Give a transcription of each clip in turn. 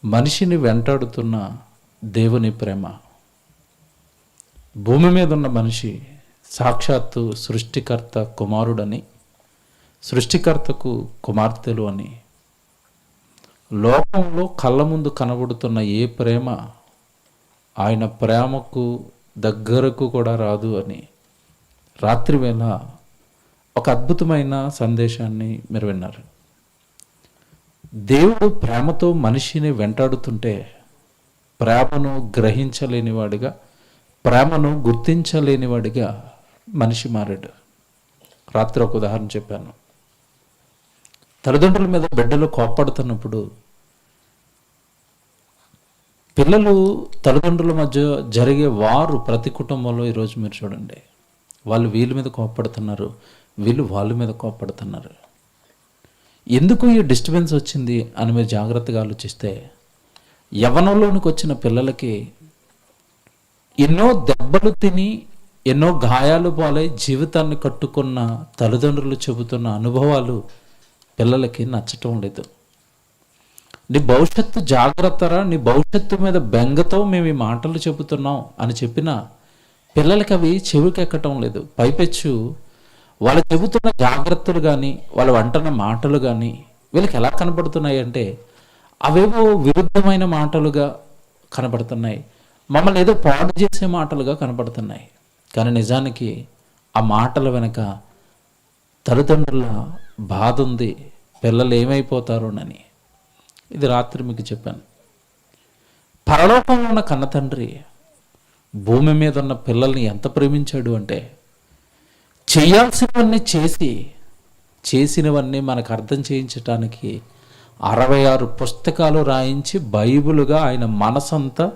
మనిషిని వెంటాడుతున్న దేవుని ప్రేమ. భూమి మీద ఉన్న మనిషి సాక్షాత్తు సృష్టికర్త కుమారుడని, సృష్టికర్తకు కుమార్తెలు అని, లోకంలో కళ్ళ ముందు కనబడుతున్న ఏ ప్రేమ ఆయన ప్రేమకు దగ్గరకు కూడా రాదు అని రాత్రి వేళ ఒక అద్భుతమైన సందేశాన్ని మీరు విన్నారు. దేవుడు ప్రేమతో మనిషిని వెంటాడుతుంటే ప్రేమను గ్రహించలేనివాడిగా, ప్రేమను గుర్తించలేనివాడిగా మనిషి మారాడు. రాత్రి ఒక ఉదాహరణ చెప్పాను. తల్లిదండ్రుల మీద బిడ్డలు కోప్పడుతున్నప్పుడు పిల్లలు తల్లిదండ్రుల మధ్య జరిగే వారు ప్రతి కుటుంబంలో ఈరోజు మీరు చూడండి, వాళ్ళు వీళ్ళ మీద కోప్పడుతున్నారు, వీళ్ళు వాళ్ళ మీద కోప్పడుతున్నారు. ఎందుకు ఈ డిస్టర్బెన్స్ వచ్చింది అని మీరు జాగ్రత్తగా ఆలోచిస్తే, యవ్వనంలోనికి వచ్చిన పిల్లలకి ఎన్నో దెబ్బలు తిని ఎన్నో గాయాలు పాలై జీవితాన్ని కట్టుకున్న తల్లిదండ్రులు చెబుతున్న అనుభవాలు పిల్లలకి నచ్చటం లేదు. నీ భవిష్యత్తు జాగ్రత్తరా, నీ భవిష్యత్తు మీద బెంగతో మేము ఈ మాటలు చెబుతున్నాం అని చెప్పిన పిల్లలకి అవి చెవికెక్కటం లేదు. పైపెచ్చు వాళ్ళు చెబుతున్న జాగ్రత్తలు కానీ, వాళ్ళు అంటున్న మాటలు కానీ వీళ్ళకి ఎలా కనపడుతున్నాయి అంటే అవేవో విరుద్ధమైన మాటలుగా కనపడుతున్నాయి, మమ్మల్ని ఏదో పాడు చేసే మాటలుగా కనపడుతున్నాయి. కానీ నిజానికి ఆ మాటల వెనక తల్లిదండ్రుల బాధ ఉంది, పిల్లలు ఏమైపోతారోనని. ఇది రాత్రి మీకు చెప్పాను. పరలోకంలో ఉన్న కన్న తండ్రి భూమి మీద ఉన్న పిల్లల్ని ఎంత ప్రేమించాడు అంటే, చేయాల్సినవన్నీ చేసినవన్నీ మనకు అర్థం చేయించటానికి 66 పుస్తకాలు రాయించి బైబిలుగా ఆయన మనసంతా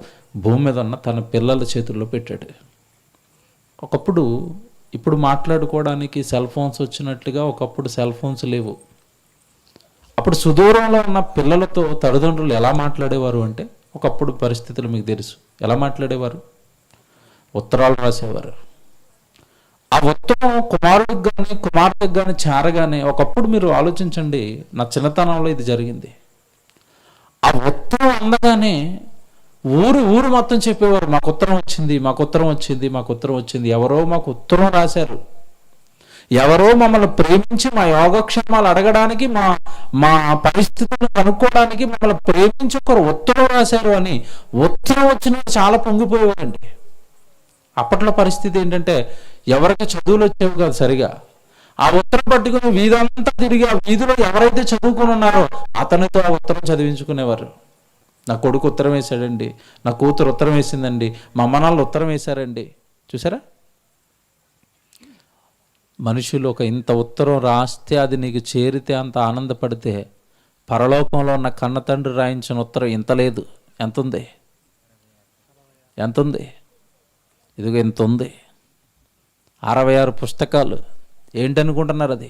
భూమి మీద ఉన్న తన పిల్లల చేతుల్లో పెట్టాడు. ఒకప్పుడు ఇప్పుడు మాట్లాడుకోవడానికి సెల్ ఫోన్స్ వచ్చినట్లుగా ఒకప్పుడు సెల్ ఫోన్స్ లేవు. అప్పుడు సుదూరంలో ఉన్న పిల్లలతో తల్లిదండ్రులు ఎలా మాట్లాడేవారు అంటే, ఒకప్పుడు పరిస్థితులు మీకు తెలుసు. ఎలా మాట్లాడేవారు? ఉత్తరాలు రాసేవారు. ఆ ఉత్తరం కుమారుడికి కానీ కుమార్తెకి కానీ చేరగానే, ఒకప్పుడు మీరు ఆలోచించండి, నా చిన్నతనంలో ఇది జరిగింది. ఆ ఉత్తరం అందగానే ఊరు మొత్తం చెప్పేవారు, మాకు ఉత్తరం వచ్చింది, మాకు ఉత్తరం వచ్చింది, మాకు ఉత్తరం వచ్చింది. ఎవరో మాకు ఉత్తరం రాశారు, ఎవరో మమ్మల్ని ప్రేమించి మా యోగక్షేమాలు అడగడానికి, మా పరిస్థితులను కనుక్కోవడానికి మమ్మల్ని ప్రేమించి ఒకరు ఉత్తరం రాశారు అని ఉత్తరం వచ్చిన చాలా పొంగిపోయేవారండి. అప్పట్లో పరిస్థితి ఏంటంటే, ఎవరికి చదువులు వచ్చేవి కాదు సరిగా. ఆ ఉత్తరం పట్టుకుని వీధంతా తిరిగి ఆ వీధిలో ఎవరైతే చదువుకుని ఉన్నారో అతనితో ఆ ఉత్తరం చదివించుకునేవారు. నా కొడుకు ఉత్తరం వేశాడండి, నా కూతురు ఉత్తరం వేసిందండి, మా అమ్మనాళ్ళు ఉత్తరం వేశారండి. చూసారా, మనుషులు ఒక ఇంత ఉత్తరం రాస్తే అది నీకు చేరితే అంత ఆనందపడితే, పరలోకంలో ఉన్న కన్న తండ్రి రాయించిన ఉత్తరం ఇంత లేదు. ఎంత ఉంది? ఇదిగో ఇంత ఉంది. 66 పుస్తకాలు. ఏంటనుకుంటున్నారు అది?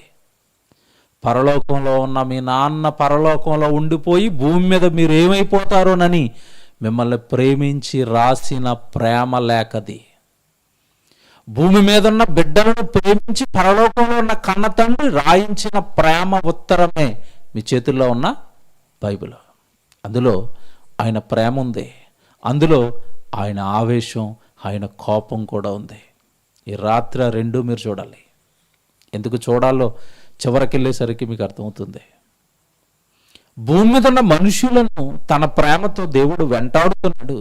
పరలోకంలో ఉన్న మీ నాన్న పరలోకంలో ఉండిపోయి భూమి మీద మీరు ఏమైపోతారోనని మిమ్మల్ని ప్రేమించి రాసిన ప్రేమ లేఖది. భూమి మీద ఉన్న బిడ్డలను ప్రేమించి పరలోకంలో ఉన్న కన్న తండ్రి రాయించిన ప్రేమ ఉత్తరమే మీ చేతుల్లో ఉన్న బైబిల్. అందులో ఆయన ప్రేమ ఉంది, అందులో ఆయన ఆవేశం, ఆయన కోపం కూడా ఉంది. ఈ రాత్రి ఆ రెండు మీరు చూడాలి. ఎందుకు చూడాలో చివరికి వెళ్ళేసరికి మీకు అర్థమవుతుంది. భూమి మీద ఉన్న మనుషులను తన ప్రేమతో దేవుడు వెంటాడుతున్నాడు.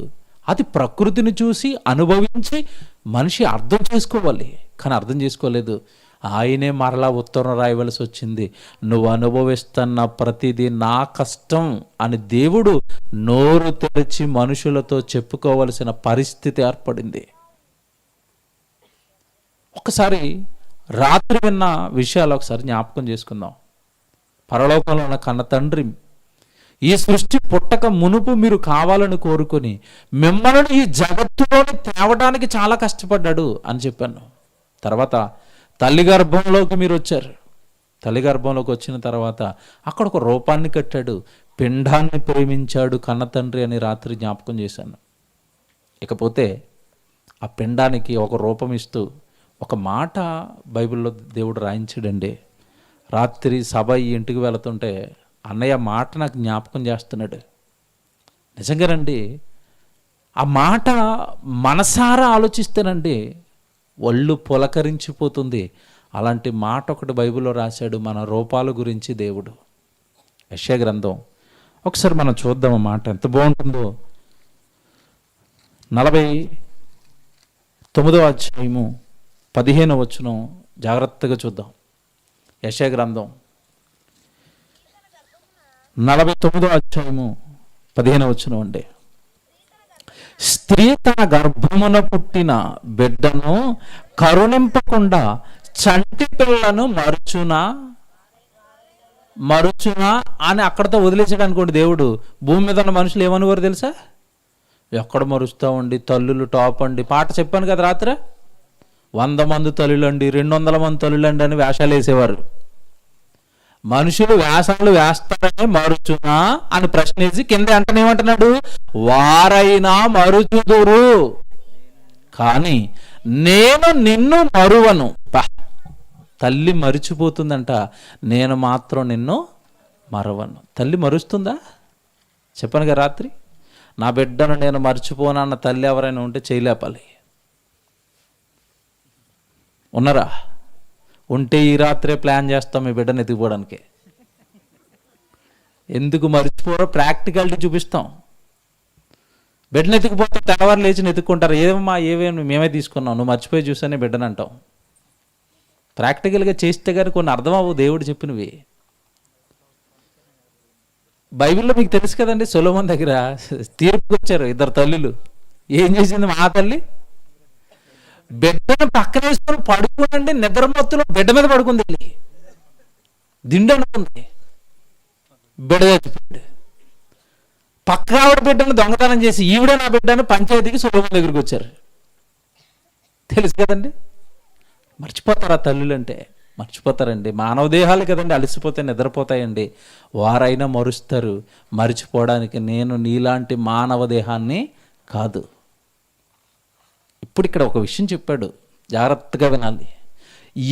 అది ప్రకృతిని చూసి అనుభవించి మనిషి అర్థం చేసుకోవాలి, కానీ అర్థం చేసుకోలేదు. ఆయనే మరలా ఉత్తరం రాయవలసి వచ్చింది. నువ్వు అనుభవిస్తున్న ప్రతిదీ నా కష్టం అని దేవుడు నోరు తెరిచి మనుషులతో చెప్పుకోవలసిన పరిస్థితి ఏర్పడింది. ఒకసారి రాత్రి విన్న విషయాలు ఒకసారి జ్ఞాపకం చేసుకుందాం. పరలోకంలో ఉన్న కన్న తండ్రి ఈ సృష్టి పుట్టక మునుపు మీరు కావాలని కోరుకొని మిమ్మల్ని ఈ జగత్తులోని తేవడానికి చాలా కష్టపడ్డాడు అని చెప్పాను. తర్వాత తల్లి గర్భంలోకి మీరు వచ్చారు. తల్లి గర్భంలోకి వచ్చిన తర్వాత అక్కడ ఒక రూపాన్ని కట్టాడు, పిండాన్ని ప్రేమించాడు కన్న తండ్రి అని రాత్రి జ్ఞాపకం చేశాను. ఇకపోతే ఆ పిండానికి ఒక రూపం ఇస్తూ ఒక మాట బైబిల్లో దేవుడు రాయించాడండి. రాత్రి సభ ఇంటికి వెళుతుంటే అన్నయ్య మాట నాకు జ్ఞాపకం చేస్తున్నాడు. నిజంగానండి, ఆ మాట మనసారా ఆలోచిస్తేనండి ఒళ్ళు పులకరించిపోతుంది. అలాంటి మాట ఒకటి బైబిల్లో రాశాడు మన రూపాల గురించి దేవుడు. యెషయా గ్రంథం ఒకసారి మనం చూద్దాం, ఆ మాట ఎంత బాగుంటుందో. 49వ అధ్యాయము 15వ వచనం జాగ్రత్తగా చూద్దాం. యెషయా గ్రంథం 49వ అధ్యాయము 15వ వచనం అండి. స్త్రీ తన గర్భమున పుట్టిన బిడ్డను కరుణింపకుండా చంటి పిల్లను మరుచునా అని అక్కడతో వదిలేసాడు అనుకోండి దేవుడు. భూమి మీద ఉన్న మనుషులు ఏమనుకోరు తెలుసా? ఎక్కడ మరుస్తామండి, తల్లులు టాప్ అండి. పాట చెప్పాను కదా రాత్రి, 100 మంది తల్లులండి, 200 మంది తల్లులండి అని వేషాలు వేసేవారు. మనుషులు వేషాలు వేస్తారనే మరుచునా అని ప్రశ్న వేసి కింద వెంటనే ఏమంటున్నాడు, వారైనా మరుచుదురు కానీ నేను నిన్ను మరువను. తల్లి మరిచిపోతుందంట, నేను మాత్రం నిన్ను మరవను. తల్లి మరుస్తుందా? చెప్పాను కదా రాత్రి, నా బిడ్డను నేను మర్చిపోనన్న తల్లి ఎవరైనా ఉంటే చేయలేపాలి. ఉన్నారా? ఉంటే ఈ రాత్రే ప్లాన్ చేస్తాం మీ బిడ్డను ఎత్తుకుపోవడానికి. ఎందుకు మర్చిపోరో ప్రాక్టికాలిటీ చూపిస్తాం. బిడ్డను ఎత్తుకుపోతే తెల్లవారు లేచి ఎత్తుక్కుంటారు. ఏమేమి మేమే తీసుకున్నాం, నువ్వు మర్చిపోయి చూసానే బిడ్డను అంటాం. ప్రాక్టికల్గా చేస్తే కానీ కొన్ని అర్థం అవ్వవు దేవుడు చెప్పినవి. బైబిల్లో మీకు తెలుసు కదండి, సొలొమోను దగ్గర తీర్పుకి వచ్చారు 2 తల్లులు. ఏం చేసింది మా తల్లి? బిడ్డను పక్కన వేసుకొని పడుకోనండి, నిద్ర మత్తులో బిడ్డ మీద పడుకుంది. దిండు అనుకుంది, బిడ్డ చచ్చిపోయాడు. పక్క ఆవిడ బిడ్డను దొంగతనం చేసి ఈవిడ నా బిడ్డను పంచాయతీకి సొలొమోను దగ్గరికి వచ్చారు. తెలుసు కదండి. మర్చిపోతారా తల్లులంటే? మర్చిపోతారండి. మానవ దేహాలు కదండి, అలసిపోతే నిద్రపోతాయండి. వారైనా మరుస్తారు. మర్చిపోవడానికి నేను నీలాంటి మానవ దేహాన్ని కాదు. ఇప్పుడు ఇక్కడ ఒక విషయం చెప్పాడు, జాగ్రత్తగా వినాలి.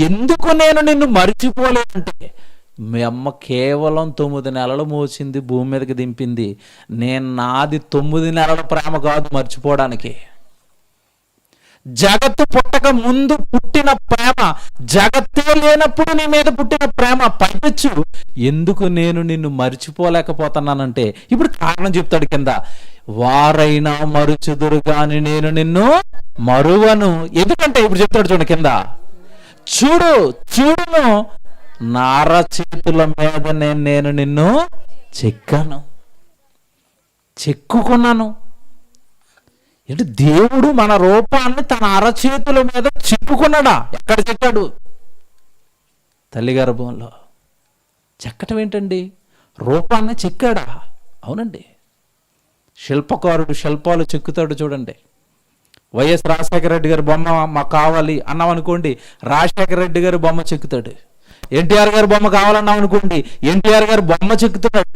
ఎందుకు నేను నిన్ను మర్చిపోలేదంటే, మీ అమ్మ కేవలం 9 నెలలు మోసింది, భూమి మీదకి దింపింది. నాది 9 నెలల ప్రేమ కాదు మర్చిపోవడానికి. జగత్తు పుట్టక ముందు పుట్టిన ప్రేమ, జగత్తే లేనప్పుడు నీ మీద పుట్టిన ప్రేమ. పైపెచ్చు ఎందుకు నేను నిన్ను మర్చిపోలేకపోతున్నానంటే ఇప్పుడు కారణం చెప్తాడు కింద, వారైనా మరుచుదురు గాని నేను నిన్ను మరువను. ఎందుకంటే ఇప్పుడు చెప్తాడు చూడండి కింద, చూడును నా అరచేతుల మీద నేను నిన్ను చెక్కుకున్నాను. అంటే దేవుడు మన రూపాన్ని తన అరచేతుల మీద చెక్కుకున్నాడా? ఎక్కడ చెక్కాడు? తల్లి గర్భంలో. చెక్కటం ఏంటండి? రూపాన్ని చెక్కాడా? అవునండి. శిల్పకారుడు శిల్పాలు చెక్కుతాడు చూడండి. వైఎస్ రాజశేఖర రెడ్డి గారి బొమ్మ మాకు కావాలి అన్నాం అనుకోండి, రాజశేఖర రెడ్డి గారి బొమ్మ చెక్కుతాడు. ఎన్టీఆర్ గారి బొమ్మ కావాలన్నాం అనుకోండి, ఎన్టీఆర్ గారి బొమ్మ చెక్కుతాడు.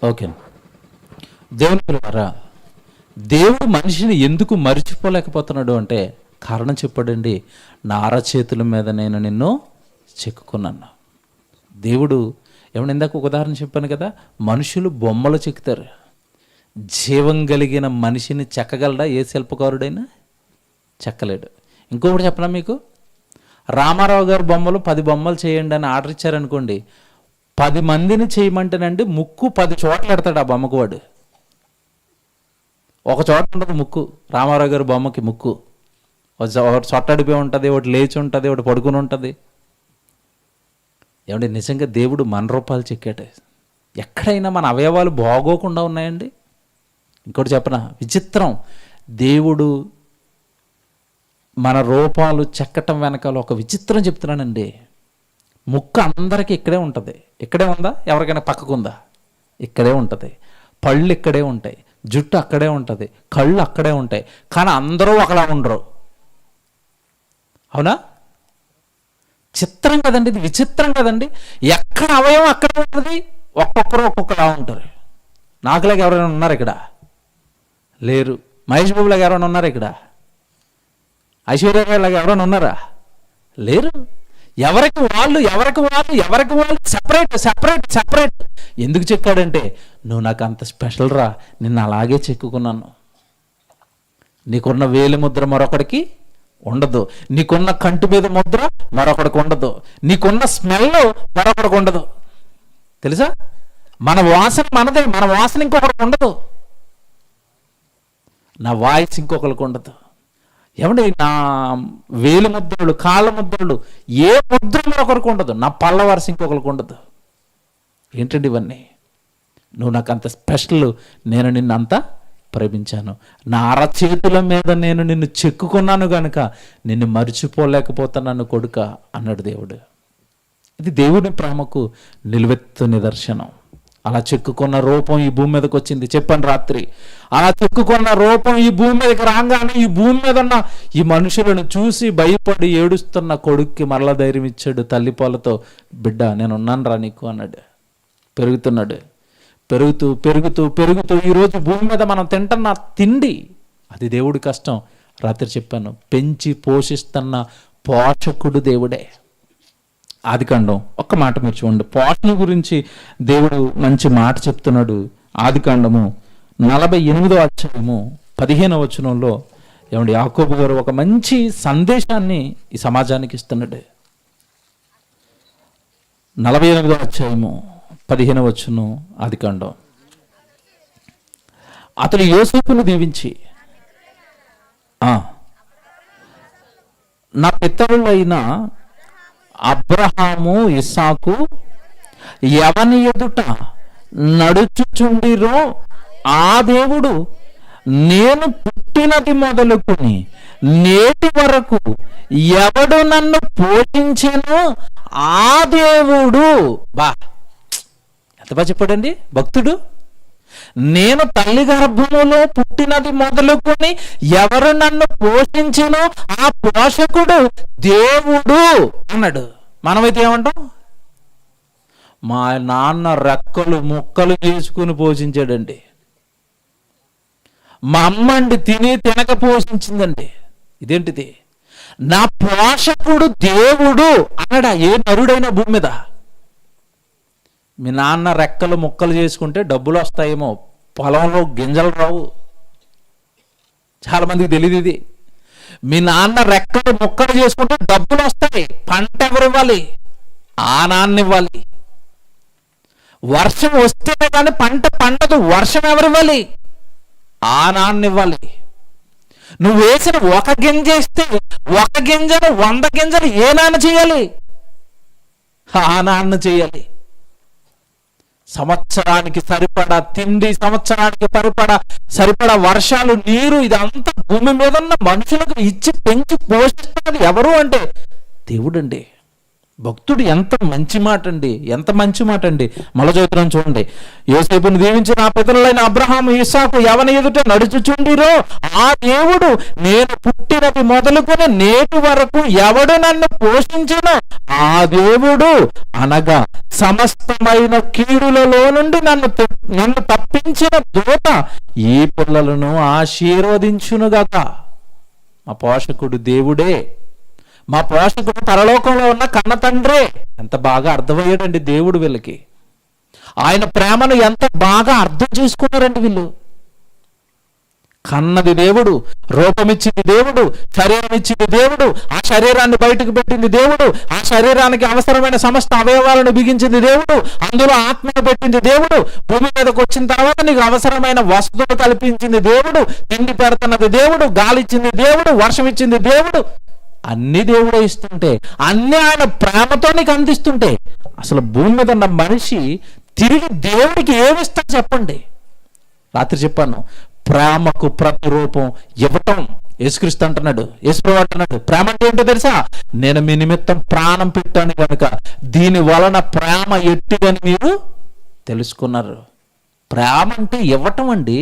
ఓకే, దేవుని పిల్లవారా, దేవుడు మనిషిని ఎందుకు మరిచిపోలేకపోతున్నాడు అంటే కారణం చెప్పాడండి. నా అరచేతుల మీద నేను నిన్ను చెక్కుకున్నాను. దేవుడు ఏమన్నా, ఇందాక ఒక ఉదాహరణ చెప్పాను కదా, మనుషులు బొమ్మలు చెక్కుతారు, జీవం కలిగిన మనిషిని చెక్కగలడా ఏ శిల్పకారుడైనా? చెక్కలేడు. ఇంకొకటి చెప్పనా మీకు, రామారావు గారు బొమ్మలు 10 బొమ్మలు చేయండి అని ఆర్డర్ ఇచ్చారనుకోండి, 10 మందిని చేయమంటేనండి ముక్కు 10 చోట్ల పెడతాడు ఆ బొమ్మకు. వాడు ఒక చోట ఉంటుంది ముక్కు. రామారావు గారి బొమ్మకి ముక్కు ఒకటి చొట్టడిపోయి ఉంటుంది, ఒకటి లేచి ఉంటుంది, ఒకటి పడుకుని ఉంటుంది. ఏమంటే నిజంగా దేవుడు మన రూపాలు చెక్కాడు. ఎక్కడైనా మన అవయవాలు బాగోకుండా ఉన్నాయండి? ఇంకోటి చెప్పనా, విచిత్రం, దేవుడు మన రూపాలు చెక్కటం వెనకాల ఒక విచిత్రం చెప్తున్నానండి. ముక్కు అందరికీ ఇక్కడే ఉంటుంది. ఇక్కడే ఉందా? ఎవరికైనా పక్కకుందా? ఇక్కడే ఉంటుంది. పళ్ళు ఇక్కడే ఉంటాయి, జుట్టు అక్కడే ఉంటుంది, కళ్ళు అక్కడే ఉంటాయి. కానీ అందరూ ఒకలా ఉండరు. అవునా? చిత్రం కదండి, ఇది విచిత్రం కదండి. ఎక్కడ అవయవం అక్కడే ఉంటుంది, ఒక్కొక్కరు ఒక్కొక్కలా ఉంటారు. నాకులాగా ఎవరైనా ఉన్నారు ఇక్కడ? లేరు. మహేష్ బాబులాగా ఎవరైనా ఉన్నారు ఇక్కడ? ఐశ్వర్యలాగా ఎవరైనా ఉన్నారా? లేరు. ఎవరికి వాళ్ళు సెపరేట్. ఎందుకు చెక్కాడంటే, నువ్వు నాకు అంత స్పెషల్ రా, నిన్ను అలాగే చెక్కుకున్నాను. నీకున్న వేలి ముద్ర మరొకడికి ఉండదు, నీకున్న కంటి మీద ముద్ర మరొకడికి ఉండదు, నీకున్న స్మెల్ మరొకడికి ఉండదు. తెలుసా? మన వాసన మనదే, మన వాసన ఇంకొకరికి ఉండదు. నా వాయిస్ ఇంకొకరికి ఉండదు. ఏమండి, నా వేలు ముద్రలు, కాళ్ళ ముద్రలు, ఏ ముద్ర మరొకరికి ఉండదు. నా పళ్ళ వరుస ఇంకొకరికి ఉండదు. ఏంటండి ఇవన్నీ? నువ్వు నాకు అంత స్పెషల్, నేను నిన్ను అంత ప్రేమించాను, నా అరచేతుల మీద నేను నిన్ను చెక్కుకున్నాను కనుక నిన్ను మర్చిపోలేకపోతున్నాను కొడుక అన్నాడు దేవుడు. ఇది దేవుని ప్రేమకు నిలువెత్తు నిదర్శనం. అలా చెక్కుకున్న రూపం ఈ భూమి మీదకి వచ్చింది. చెప్పాను రాత్రి, అలా చెక్కుకున్న రూపం ఈ భూమి మీదకి రాగానే ఈ భూమి మీద ఉన్న ఈ మనుషులను చూసి భయపడి ఏడుస్తున్న కొడుక్కి మరలా ధైర్యం ఇచ్చాడు. తల్లిపాలతో, బిడ్డ నేను ఉన్నాను రా నీకు అన్నాడు. పెరుగుతున్నాడు. పెరుగుతూ ఈరోజు భూమి మీద మనం తింటున్న తిండి, అది దేవుడి కష్టం. రాత్రి చెప్పాను, పెంచి పోషిస్తున్న పోషకుడు దేవుడే. ఆదికాండం ఒక్క మాట మీరు చూడండి, పోషణ గురించి దేవుడు మంచి మాట చెప్తున్నాడు. ఆదికాండము 48వ అధ్యాయము 15వ వచనంలో ఏమండి, యాకోబు గారు ఒక మంచి సందేశాన్ని ఈ సమాజానికి ఇస్తున్నాడు. 48వ అధ్యాయము 15వ వచనం ఆదికాండం. అతడు యోసేపును దీవించి, నా పితరులైన అబ్రహాము, ఇస్సాకు ఎవని ఎదుట నడుచుచుండిరో ఆ దేవుడు నేను పుట్టినది మొదలుకొని నేటి వరకు ఎవడు నన్ను పోషించెనో ఆ దేవుడు. ఎంత బాగా చెప్పాడండి భక్తుడు. నేను తల్లి గర్భములో పుట్టినది మొదలుకొని ఎవరు నన్ను పోషించినో ఆ పోషకుడు దేవుడు అన్నాడు. మనమైతే ఏమంటాం? మా నాన్న రెక్కలు ముక్కలు చేసుకుని పోషించాడండి, మా అమ్మండి తినక పోషించిందండి. ఇదేంటిది? నా పోషకుడు దేవుడు అన్నాడా ఏ నరుడైనా భూమి మీద? మీ నాన్న రెక్కలు ముక్కలు చేసుకుంటే డబ్బులు వస్తాయేమో, పొలంలో గింజలు రావు. చాలా మందికి తెలియదు ఇది. మీ నాన్న రెక్కలు ముక్కలు చేసుకుంటే డబ్బులు వస్తాయి. పంట ఎవరు ఇవ్వాలి? ఆ నాన్న ఇవ్వాలి. వర్షం వస్తేనే కానీ పంట పండదు. వర్షం ఎవరు ఇవ్వాలి? ఆ నాన్న ఇవ్వాలి. నువ్వు వేసిన ఒక గింజ ఇస్తే ఒక గింజను 100 గింజలు ఏ నాన్న చేయాలి? ఆ నాన్న చేయాలి. సంవత్సరానికి సరిపడా తిండి, సంవత్సరానికి సరిపడా వర్షాలు, నీరు, ఇదంతా భూమి మీద ఉన్న మనుషులకు ఇచ్చి పెంచి పోషిస్తున్నది ఎవరు అంటే దేవుడండి. భక్తుడు ఎంత మంచి మాట అండి, ఎంత మంచి మాట అండి. మళ్ళీ చదువుతున్నాం చూడండి. యోసేపును దీవించిన ఆ పితరులైన అబ్రహాము ఇస్సాకు ఎవని ఎదుట నడుచుచుండిరో ఆ దేవుడు నేను పుట్టినది మొదలుకొని నేటి వరకు ఎవడు నన్ను పోషించునో ఆ దేవుడు అనగా సమస్తమైన కీడులలో నుండి నన్ను తప్పించిన దూత ఈ పిల్లలను ఆశీర్వదించునుగాక. మా పోషకుడు దేవుడే, మా పోషకుడు పరలోకంలో ఉన్న కన్న తండ్రే. ఎంత బాగా అర్థమయ్యాడండి దేవుడు వీళ్ళకి. ఆయన ప్రేమను ఎంత బాగా అర్థం చేసుకున్నారండి వీళ్ళు. కన్నది దేవుడు, రూపమిచ్చింది దేవుడు, శరీరం ఇచ్చింది దేవుడు, ఆ శరీరాన్ని బయటకు పెట్టింది దేవుడు, ఆ శరీరానికి అవసరమైన సమస్త అవయవాలను బిగించింది దేవుడు, అందులో ఆత్మను పెట్టింది దేవుడు, భూమి మీదకి వచ్చిన తర్వాత నీకు అవసరమైన వస్తువులు కల్పించింది దేవుడు, తిండి పెడుతున్నది దేవుడు, గాలిచ్చింది దేవుడు, వర్షం ఇచ్చింది దేవుడు. అన్ని దేవుడే ఇస్తుంటే, అన్ని ఆయన ప్రేమతో నీకు అందిస్తుంటే, అసలు భూమి మీద ఉన్న మనిషి తిరిగి దేవుడికి ఏమిస్తా చెప్పండి? రాత్రి చెప్పాను, ప్రేమకు ప్రతిరూపం ఇవ్వటం. యేసుక్రీస్తు అంటున్నాడు, యేసుప్రభువు అంటున్నాడు, ప్రేమ అంటే ఏంటో తెలుసా? నేను మీ నిమిత్తం ప్రాణం పెట్టాను కనుక దీని వలన ప్రేమ ఎట్టిదని మీరు తెలుసుకున్నారు. ప్రేమ అంటే ఇవ్వటం అండి.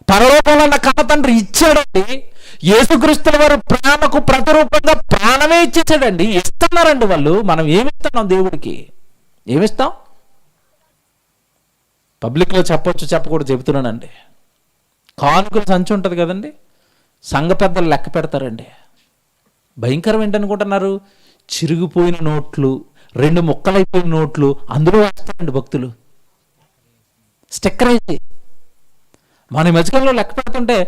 పరలోకంలో ఉన్న కన్న తండ్రి ఇచ్చాడండి. యేసుక్రీస్తుల వారు ప్రేమకు ప్రతిరూపంగా ప్రాణమే ఇచ్చేసాడండి. ఇస్తున్నారండి వాళ్ళు. మనం ఏమిస్తున్నాం దేవుడికి? ఏమిస్తాం? పబ్లిక్లో చెప్పొచ్చు చెప్పకూడదు చెబుతున్నానండి. కానుకల సంచి ఉంటుంది కదండి, సంఘ పెద్దలు లెక్క పెడతారండి. భయంకరం ఏంటనుకుంటున్నారు? చిరిగిపోయిన నోట్లు, 2 ముక్కలైపోయిన నోట్లు అందులో వేస్తారండి భక్తులు, స్టిక్కర్ వేసి. మన మధ్యకాలంలో లెక్క పెడుతుంటే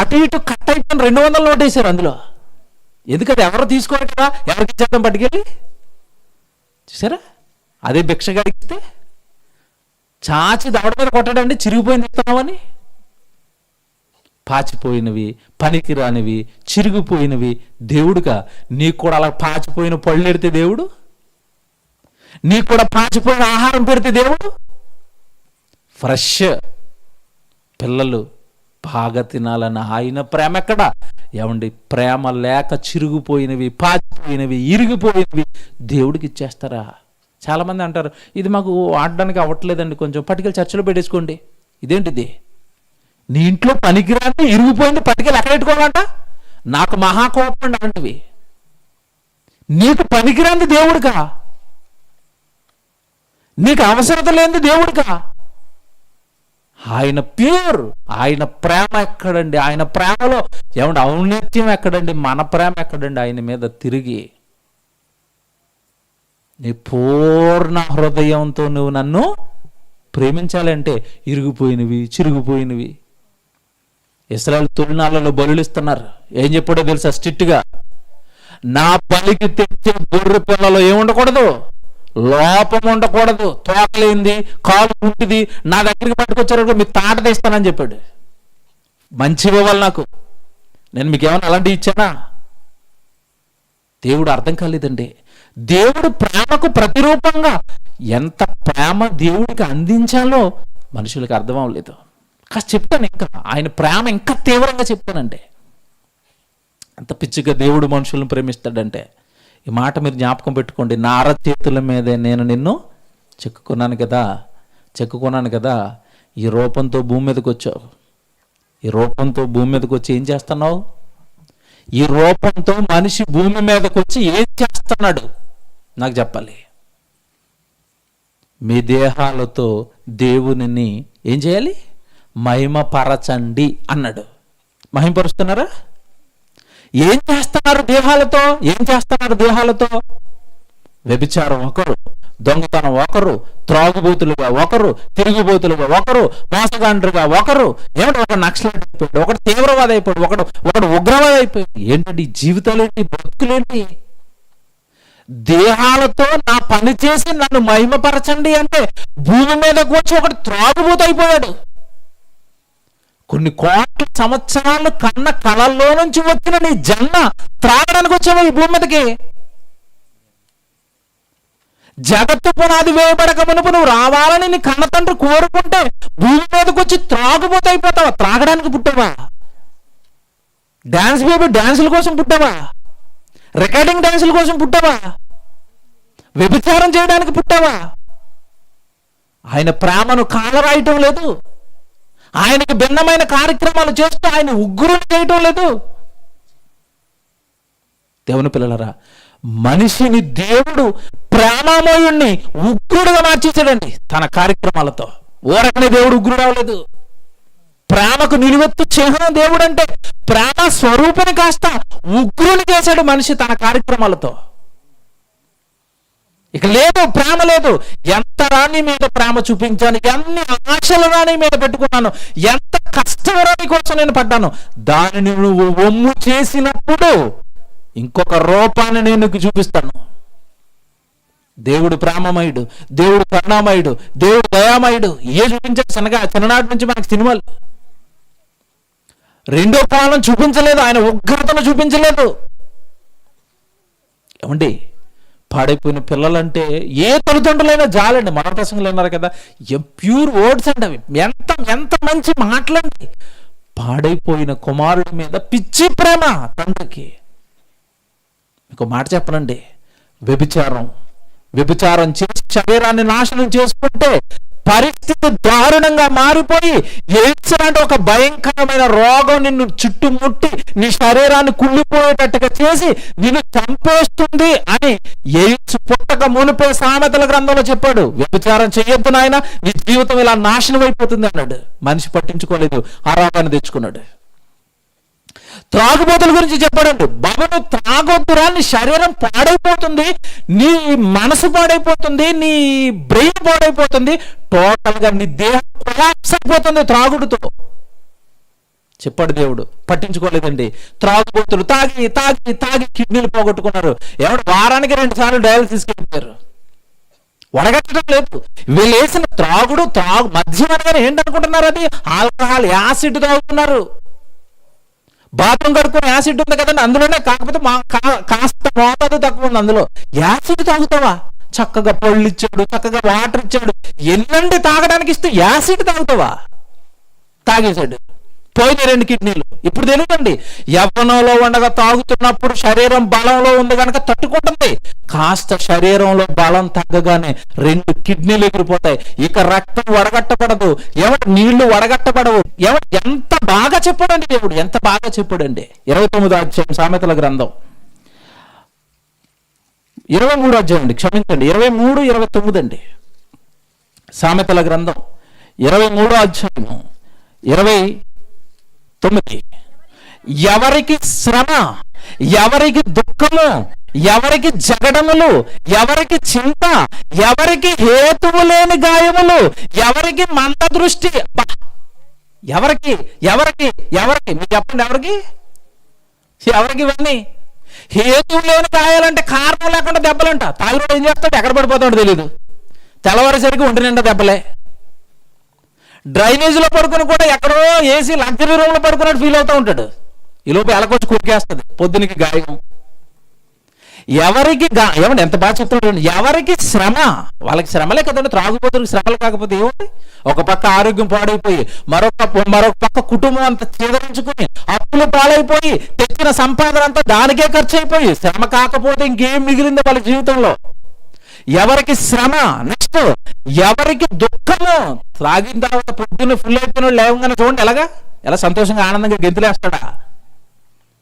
అటు ఇటు కట్ అయిపోయిన 200 నోట్ వేసారు అందులో. ఎందుకంటే ఎవరు తీసుకోరు కదా, ఎవరికి ఇచ్చేద్దాం పట్టుకెళ్ళి. చూసారా? అదే భిక్షగాడికిస్తే చాచి దవడ మీద కొట్టాడండి, చిరిగిపోయింది ఇస్తున్నామని. పాచిపోయినవి, పనికిరానివి, చిరిగిపోయినవి దేవుడుగా నీకు కూడా అలా పాచిపోయిన పళ్ళు ఎడితే దేవుడు, నీకు కూడా పాచిపోయిన ఆహారం పెడితే దేవుడు ఫ్రెష్ పిల్లలు బాగా తినాలని ఆయన ప్రేమ ఎక్కడ? ఏమండి, ప్రేమ లేక చిరిగిపోయినవి, పాచిపోయినవి, ఇరిగిపోయినవి దేవుడికి ఇచ్చేస్తారా? చాలామంది అంటారు, ఇది మాకు ఆడడానికి అవ్వట్లేదండి, కొంచెం పట్టుకెళ్ళి చర్చలో పెట్టేసుకోండి. ఇదేంటిది? నీ ఇంట్లో పనికిరాంది ఇరిగిపోయింది పట్టుకెళ్ళి ఎక్కడ పెట్టుకోవాలంట? నాకు మహాకోపం అంటవి. నీకు పనికిరాంది దేవుడుగా, నీకు అవసరత లేనిది దేవుడుగా. ఆయన ప్యూర్. ఆయన ప్రేమ ఎక్కడండి? ఆయన ప్రేమలో ఏమంటే ఔన్నత్యం ఎక్కడండి? మన ప్రేమ ఎక్కడండి ఆయన మీద? తిరిగి నీ పూర్ణ హృదయంతో నువ్వు నన్ను ప్రేమించాలంటే ఇరిగిపోయినవి, చిరిగిపోయినవి. ఇశ్రాయేలు తొలినాళ్ళలో బలులు ఇస్తున్నారు. ఏం చెప్పాడో తెలుసా? స్ట్రిక్ట్గా, నా బలికి తెచ్చే గొర్రె పిల్లలో ఏముండకూడదు, లోపం ఉండకూడదు, తోకలేంది, కాలు కుంటిది నా దగ్గరికి పట్టుకొచ్చారు మీకు తాట తీస్తానని చెప్పాడు. మంచివి ఇవ్వాలి నాకు, నేను మీకు ఏమైనా అలాంటివి ఇచ్చానా? దేవుడు అర్థం కాలేదండి. దేవుడు ప్రేమకు ప్రతిరూపంగా ఎంత ప్రేమ దేవుడికి అందించాలో మనుషులకు అర్థం అవ్వలేదు. కాస్త చెప్తాను, ఇంకా ఆయన ప్రేమ ఇంకా తీవ్రంగా చెప్తానంటే. అంత పిచ్చిగా దేవుడు మనుషులను ప్రేమిస్తాడంటే ఈ మాట మీరు జ్ఞాపకం పెట్టుకోండి. నా అరచేతుల మీదే నేను నిన్ను చెక్కుకున్నాను కదా. ఈ రూపంతో భూమి మీదకి వచ్చావు. ఈ రూపంతో భూమి మీదకి వచ్చి ఏం చేస్తున్నావు? ఈ రూపంతో మనిషి భూమి మీదకి వచ్చి ఏం చేస్తున్నాడు నాకు చెప్పాలి. మీ దేహాలతో దేవునిని ఏం చేయాలి? మహిమపరచండి అన్నాడు. మహిమపరుస్తున్నారా? ఏం చేస్తున్నారు దేహాలతో? ఏం చేస్తున్నారు దేహాలతో? వ్యభిచారం ఒకరు, దొంగతనం ఒకరు, త్రాగుబోతులుగా ఒకరు, తిరుగుబోతులుగా ఒకరు, మోసగాండ్రుగా ఒకరు, ఏమిటి ఒక నక్సలైట్ అయిపోయాడు, ఒకటి తీవ్రవాది అయిపోయాడు, ఒకడు ఉగ్రవాది అయిపోయాడు. ఏంటండి బతుకులేంటి, బతుకులేంటి? దేహాలతో నా పని చేసి నన్ను మహిమపరచండి అంటే భూమి మీదకు వచ్చి ఒకటి త్రాగుబోతు అయిపోయాడు. కొన్ని కోట్ల సంవత్సరాలు కన్న కళల్లో నుంచి వచ్చిన నీ జన్మ త్రాగడానికి వచ్చావు ఈ భూమి మీదకి. జగత్తు పునాది వేయబడక మునుపు నువ్వు రావాలని నీ కన్న తండ్రి కోరుకుంటే భూమి మీదకి వచ్చి త్రాగుబోతు అయిపోతావా? త్రాగడానికి పుట్టావా? డాన్స్ బేబీ డాన్సుల కోసం పుట్టావా? రికార్డింగ్ డాన్సుల కోసం పుట్టావా? వ్యభిచారం చేయడానికి పుట్టావా? ఆయన ప్రేమను కాలరాయటం లేదు, ఆయనకి భిన్నమైన కార్యక్రమాలు చేస్తూ ఆయన ఉగ్రుని చేయటం లేదు. దేవుని పిల్లలరా, మనిషిని దేవుడు ప్రేమమయుణ్ణి ఉగ్రుడుగా మార్చేశాడండి తన కార్యక్రమాలతో. ఊరకనే దేవుడు ఉగ్రుడు అవ్వలేదు. ప్రేమకు నిలువెత్తు చిహ్నం దేవుడు అంటే ప్రేమ స్వరూపిని కాస్త ఉగ్రుని చేశాడు మనిషి తన కార్యక్రమాలతో. ఇక లేదు, ప్రేమ లేదు. ఎంత రాణి మీద ప్రేమ చూపించాను, ఎన్ని ఆశలు రాణి మీద పెట్టుకున్నాను, ఎంత కష్టం రాణి కోసం నేను పడ్డాను, దానిని నువ్వు ఒమ్ము చేసినప్పుడు ఇంకొక రూపాన్ని నేను నీకు చూపిస్తాను. దేవుడు ప్రేమమయుడు, దేవుడు కరుణామయుడు, దేవుడు దయామయుడు. చూపించాడు చిన్ననాటి నుంచి మనకి సినిమాలు. రెండో కాలం చూపించలేదు, ఆయన ఉగ్రతను చూపించలేదు. ఏమండి, పాడైపోయిన పిల్లలంటే ఏ తల్లిదండ్రులైనా జాలండి. మన ప్రసంగంలో ఉన్నారు కదా, ప్యూర్ వర్డ్స్ అండి అవి. ఎంత ఎంత మంచి మాటలండి. పాడైపోయిన కుమారుడి మీద పిచ్చి ప్రేమ తండ్రికి. మీకు మాట చెప్పనండి, వ్యభిచారం చేసి శరీరాన్ని నాశనం చేసుకుంటే పరిస్థితి దారుణంగా మారిపోయి ఎయిడ్స్ లాంటి ఒక భయంకరమైన రోగం నిన్ను చుట్టుముట్టి నీ శరీరాన్ని కుళ్ళిపోయేటట్టుగా చేసి నిన్ను చంపేస్తుంది అని ఎయిడ్స్ పుట్టక మునిపే సామెతల గ్రంథంలో చెప్పాడు. వ్యభిచారం చేయొద్దు నాయన, నీ జీవితం ఇలా నాశనం అయిపోతుంది అన్నాడు. మనిషి పట్టించుకోలేదు, ఆ రోగాన్ని తెచ్చుకున్నాడు. త్రాగుబోతుల గురించి చెప్పాడండి. బాబు, త్రాగొద్దురా, నీ శరీరం పాడైపోతుంది, నీ మనసు పాడైపోతుంది, నీ బ్రెయిన్ పాడైపోతుంది, టోటల్ గా నీ దేహం కొలాప్స్ అయిపోతుంది త్రాగుడుతో చెప్పాడు దేవుడు. పట్టించుకోలేదండి. త్రాగుబోతులు తాగి తాగి తాగి కిడ్నీలు పోగొట్టుకున్నారు. ఎవడు వారానికి 2 సార్లు డయాలసిస్కి వెళ్ళారు. వడగట్టడం లేదు. వీళ్ళు వేసిన త్రాగు మద్యం అనగానే ఏంటనుకుంటున్నారు? అది ఆల్కహాల్, యాసిడ్ తాగుతున్నారు. బాత్రూమ్ కడుక్కుని యాసిడ్ ఉంది కదండి అందులోనే, కాకపోతే కాస్త మోతాదు తక్కువ ఉంది అందులో. యాసిడ్ తాగుతావా? చక్కగా పళ్ళు ఇచ్చాడు, చక్కగా వాటర్ ఇచ్చాడు, ఎల్లండి తాగడానికి ఇస్తే యాసిడ్ తాగుతావా? తాగేశాడు, పోయిన 2 కిడ్నీలు. ఇప్పుడు తెలియదండి, యవ్వనంలో ఉండగా తాగుతున్నప్పుడు శరీరం బలంలో ఉంది కనుక తట్టుకుంటుంది. కాస్త శరీరంలో బలం తగ్గగానే 2 కిడ్నీలు ఎగిరిపోతాయి. ఇక రక్తం వడగట్టబడదు, నీళ్లు వడగట్టబడవు. ఎంత బాగా చెప్పాడండి దేవుడు, ఎంత బాగా చెప్పాడండి. 29వ అధ్యాయం సామెతల గ్రంథం, 23వ అధ్యాయం అండి, క్షమించండి, 23, 29 అండి. సామెతల గ్రంథం 23వ అధ్యాయం 29. ఎవరికి శ్రమ, ఎవరికి దుఃఖము, ఎవరికి జగడములు, ఎవరికి చింత, ఎవరికి హేతువు లేని గాయములు, ఎవరికి మంద దృష్టి. ఎవరికి ఎవరికి ఎవరికి మీరు చెప్పండి, ఎవరికి ఇవన్నీ? హేతువు లేని గాయాలంటే కారణం లేకుండా దెబ్బలంట. తాగినోడు ఏం చేస్తాడు, ఎక్కడ పడిపోతాడో తెలియదు, తెల్లవారేసరికి ఒంటి నిండా దెబ్బలే. డ్రైనేజీలో పడుకుని కూడా ఎక్కడో ఏసీ లగ్జరీ రూమ్ లో పడుకున్నట్టు ఫీల్ అవుతూ ఉంటాడు. ఈ లోపు ఎలకొచ్చి కురికేస్తుంది పొద్దునికి గాయం. ఎవరికి ఏమండి, ఎంత బాగా చెప్తాడు. ఎవరికి శ్రమ, వాళ్ళకి శ్రమలే కదండి. త్రాగుబోతులకు శ్రమలు కాకపోతే ఏముంది? ఒక పక్క ఆరోగ్యం పాడైపోయి, మరొక పక్క కుటుంబం అంతా చేదరించుకుని అప్పులు పాలైపోయి తెచ్చిన సంపాదన అంతా దానికే ఖర్చు అయిపోయి శ్రమ కాకపోతే ఇంకేం మిగిలింది వాళ్ళ జీవితంలో? ఎవరికి శ్రమ. నెక్స్ట్, ఎవరికి దుఃఖము. త్రాగిన తర్వాత పొద్దున్న ఫుల్ అయిపోయిన లేవగానే చూడండి ఎలా సంతోషంగా ఆనందంగా గెంతులేస్తాడా.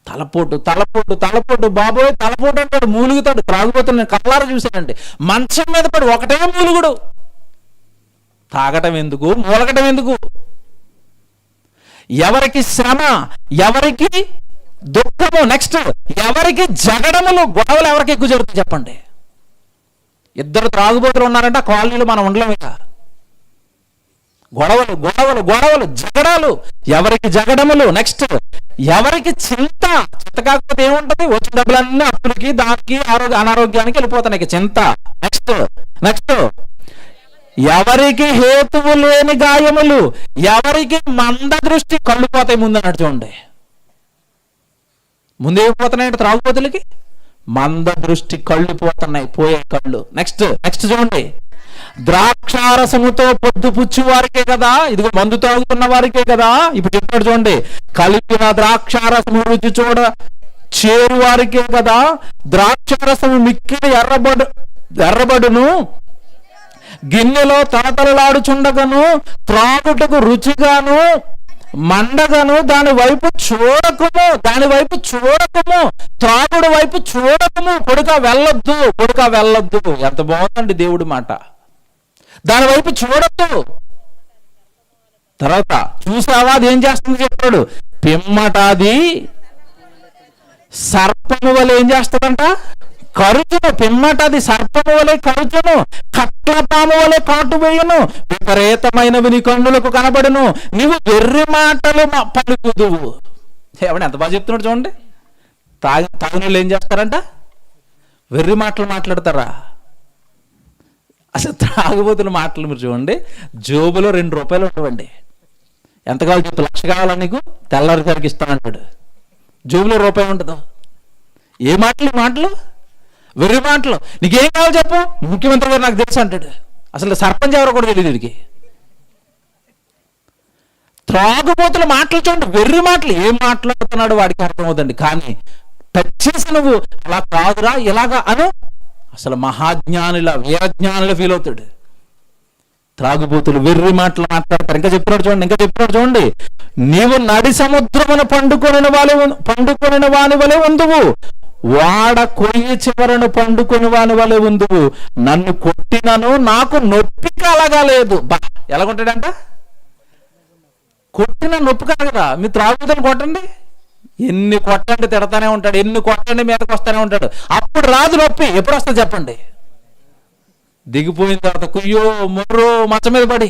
తలపోటు తలపోటు తలపోటు, బాబోయ్ తలపోటు అంటాడు, మూలుగుతాడు. త్రాగుబోతున్న నేను కళ్ళారా చూశానండి. మంచం మీద పడి ఒకటే మూలుగుడు. తాగటం ఎందుకు, మూలగటం ఎందుకు? ఎవరికి శ్రమ, ఎవరికి దుఃఖము. నెక్స్ట్, ఎవరికి జగడములు. గొడవలు ఎవరికి ఎక్కువ జరుగుతుంది చెప్పండి? 2 త్రాగుబోతులు ఉన్నారంటే ఆ కాలనీలో మనం ఉండలేము. ఇక గొడవలు గొడవలు గొడవలు, జగడాలు. ఎవరికి జగడములు. నెక్స్ట్, ఎవరికి చింత. చింత కాకపోతే ఏముంటది? వచ్చిన డబ్బులన్నీ అప్పులకి, దానికి, అనారోగ్యానికి వెళ్ళిపోతాయి. చింత. నెక్స్ట్, ఎవరికి హేతువు లేని గాయములు. ఎవరికి మంద దృష్టి. కళ్ళు పోతాయి ముందు అన్నట్టు చూడండి. ముందేమైపోతున్నాయంటే త్రాగుబోతులకి మంద దృష్టి, కళ్ళు పోతున్నాయి, పోయే కళ్ళు. నెక్స్ట్ చూడండి, ద్రాక్షారసముతో పొద్దు పుచ్చు వారికే కదా, ఇదిగో మందు తాగుతున్న వారికే కదా. ఇప్పుడు చెప్పాడు చూడండి, కలిపిన ద్రాక్షారసము రుచి చూడ చేరు వారికే కదా, ద్రాక్షారసము మిక్కిలి ఎర్రబడును, గిన్నెలో తలతలలాడుచుండగను, త్రాగుటకు రుచిగాను మండగను, దాని వైపు చూడకము, త్రాగుడు వైపు చూడకము, కొడుక వెళ్ళొద్దు. ఎంత బాగుందండి దేవుడి మాట. దాని వైపు చూడద్దు. తర్వాత చూసావా అది ఏం చేస్తుంది చెప్పాడు, పిమ్మట అది సర్పము వలె ఏం చేస్తుందంట, కరుచును. పిమ్మట అది సర్పము వలె కరుచును, కట్లపాము వలె కాటు వేయును, విపరీతమైనవి నీ కన్నులకు కనబడును, నీవు వెర్రి మాటలు పలుకుదువు. ఏమన్నా ఎంత బాగా చెప్తున్నాడు చూడండి. తాగినోళ్ళు ఏం చేస్తారంట, వెర్రి మాటలు మాట్లాడతారా? అసలు తాగుబోతున్న మాటలు మీరు చూడండి. జోబులో 2 రూపాయలు ఉండవండి. ఎంత కావాలి చెప్పు, 1,00,000 కావాలా నీకు, తెల్లారిసరికి ఇస్తానంటాడు. జోబులో రూపాయి ఉండదు. ఏ మాటలు, వెర్రి మాటలు. నీకేం కావాలి చెప్పు, ముఖ్యమంత్రి గారు నాకు తెలుసు అంటాడు. అసలు సర్పంచ్ ఎవరో కూడా తెలియదు వీడికి. త్రాగుబోతుల మాటలు చూడండి, వెర్రి మాటలు. ఏం మాట్లాడుతున్నాడు వాడికి అర్థమవుతుంది. కానీ టచ్ చేసి నువ్వు అలా కాదురా ఇలాగా అను, అసలు మహాజ్ఞానుల వీరజ్ఞానుల ఫీల్ అవుతాడు. త్రాగుబోతులు వెర్రి మాటలు మాట్లాడతారు. ఇంకా చెప్తున్నాడు చూడండి. నీవు నడి సముద్రమును పండుకొనిన వాని వలె ఉందువు, వాడ కొయ్యి చివరను పండుకొని వాని వలె ఉందువు, నన్ను కొట్టినను నాకు నొప్పి కలగలేదు. ఎలాగుంటాడంట, కొట్టిన నొప్పి కలగదా? మీ త్రాగుబోతులు కొట్టండి, ఎన్ని కొట్టండి తిడతానే ఉంటాడు, ఎన్ని కొట్టండి మీదకి వస్తానే ఉంటాడు. అప్పుడు రాదు నొప్పి. ఎప్పుడు వస్తుంది చెప్పండి? దిగిపోయిన తర్వాత కుయ్యో మొర్రో మచ్చ మీద పడి.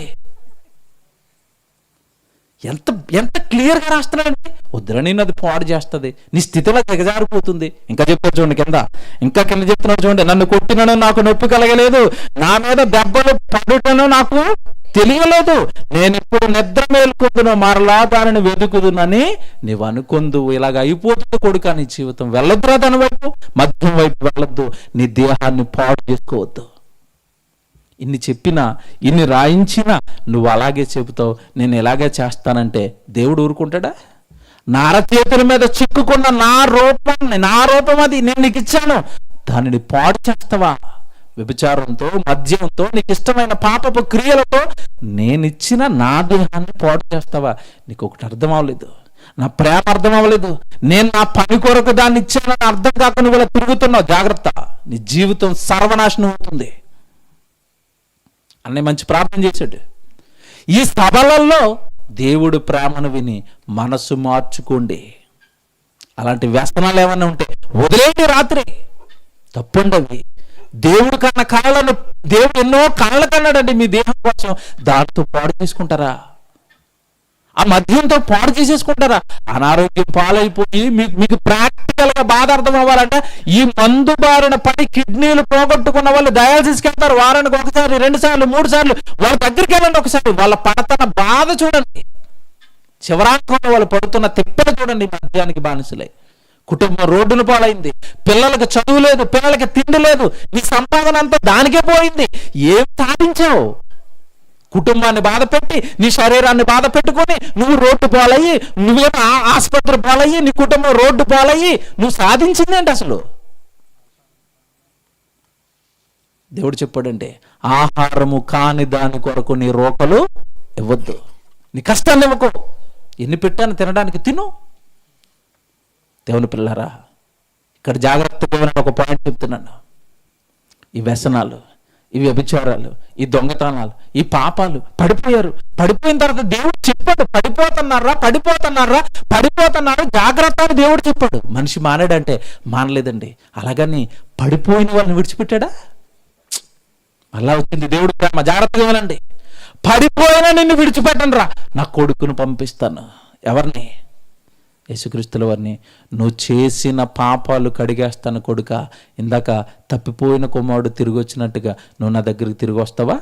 ఎంత క్లియర్గా రాస్తున్నాడండి. వద్దురా నేను అది పాడు చేస్తుంది, నీ స్థితిలో దిగజారిపోతుంది. ఇంకా చెప్తారు చూడండి కింద చెప్తున్నాడు చూడండి. నన్ను కొట్టినను నాకు నొప్పి కలగలేదు, నా మీద దెబ్బలు పడుటను నాకు తెలియలేదు, నేను ఇప్పుడు నిద్ర మేల్కొందును, మరలా దానిని వెతుకుదునని నీవు అనుకుందు. ఇలాగ అయిపోతుంది కొడుకా నీ జీవితం. వెళ్ళొద్దురా దాని వైపు, మద్యం వైపు వెళ్ళొద్దు, నీ దేహాన్ని పాడు చేసుకోవద్దు. ఇన్ని చెప్పినా, ఇన్ని రాయించినా నువ్వు అలాగే చెబుతావు, నేను ఇలాగే చేస్తానంటే దేవుడు ఊరుకుంటాడా? నా అరచేతుల మీద చిక్కుకున్న నా రూపం అది నేను నీకు ఇచ్చాను, దానిని పాడు చేస్తావా? వ్యభిచారంతో, మద్యంతో, నీకు ఇష్టమైన పాపపు క్రియలతో నేనిచ్చిన నా దేహాన్ని పాడు చేస్తావా? నీకు ఒకటి అర్థం అవ్వలేదు, నా ప్రేమ అర్థం అవ్వలేదు, నేను నా పని కొరకు దాన్ని ఇచ్చానని అర్థం కాక నువ్వు ఇలా తిరుగుతున్నావు. జాగ్రత్త, నీ జీవితం సర్వనాశనం అవుతుంది. అన్నయ్య మంచి ప్రార్థన చేశాడు. ఈ సభలలో దేవుడు ప్రేమను విని మనసు మార్చుకోండి. అలాంటి వ్యసనాలు ఏమన్నా ఉంటే వదిలేండి. రాత్రి తప్పుండవి. దేవుడు కన్న కళలను దేవుడు ఎన్నో కళలు కన్నాడండి మీ దేహం కోసం. దాంతో పాడు చేసుకుంటారా? ఆ మద్యంతో పాడు చేసేసుకుంటారా? అనారోగ్యం పాలైపోయి మీకు ప్రాక్టికల్ గా బాధ అర్థం అవ్వాలంటే ఈ మందు బారిన పడి కిడ్నీలు పోగొట్టుకున్న వాళ్ళు డయాలసిస్కి వెళ్తారు. వారానికి 1 సారి 2 సార్లు 3 సార్లు వాళ్ళ దగ్గరికి వెళ్ళండి. ఒకసారి వాళ్ళ పడుతున్న బాధ చూడండి. చివరాంకంలో వాళ్ళు పడుతున్న తిప్పలు చూడండి. మద్యానికి బానిసలై కుటుంబం రోడ్డున పాలైంది, పిల్లలకు చదువు లేదు, పిల్లలకి తిండి లేదు, నీ సంపాదన అంతా దానికే పోయింది. ఏం సాధించావు? కుటుంబాన్ని బాధ పెట్టి, నీ శరీరాన్ని బాధ పెట్టుకొని నువ్వు రోడ్డు పాలయ్యి, నువ్వేమో ఆసుపత్రి పాలయ్యి, నీ కుటుంబం రోడ్డు పాలయ్యి, నువ్వు సాధించింది ఏంటి అసలు? దేవుడు చెప్పాడంటే ఆహారము కాని దాని కొరకు నీ రోకలు ఇవ్వద్దు, నీ కష్టాన్ని ఇవ్వకు. ఎన్ని పెట్టాను తినడానికి తిను. దేవుని పిల్లరా, ఇక్కడ జాగ్రత్తగా ఒక పాయింట్ చెప్తున్నాను. ఈ వ్యసనాలు, ఈ వ్యభిచారాలు, ఈ దొంగతనాలు, ఈ పాపాలు పడిపోయారు. పడిపోయిన తర్వాత దేవుడు చెప్పాడు, పడిపోతున్నారు జాగ్రత్త అని దేవుడు చెప్పాడు. మనిషి మానాడంటే మానలేదండి. అలాగని పడిపోయిన వాళ్ళని విడిచిపెట్టాడా? అలా వచ్చింది దేవుడు ప్రేమ. జాగ్రత్తగా వినండి. పడిపోయినా నిన్ను విడిచిపెట్టను రా, నా కొడుకును పంపిస్తాను. ఎవరిని? యేసుక్రీస్తుల వారిని. నువ్వు చేసిన పాపాలు కడిగేస్తాను కొడుక. ఇందాక తప్పిపోయిన కుమారుడు తిరిగి వచ్చినట్టుగా నువ్వు నా దగ్గరికి తిరిగి వస్తావా?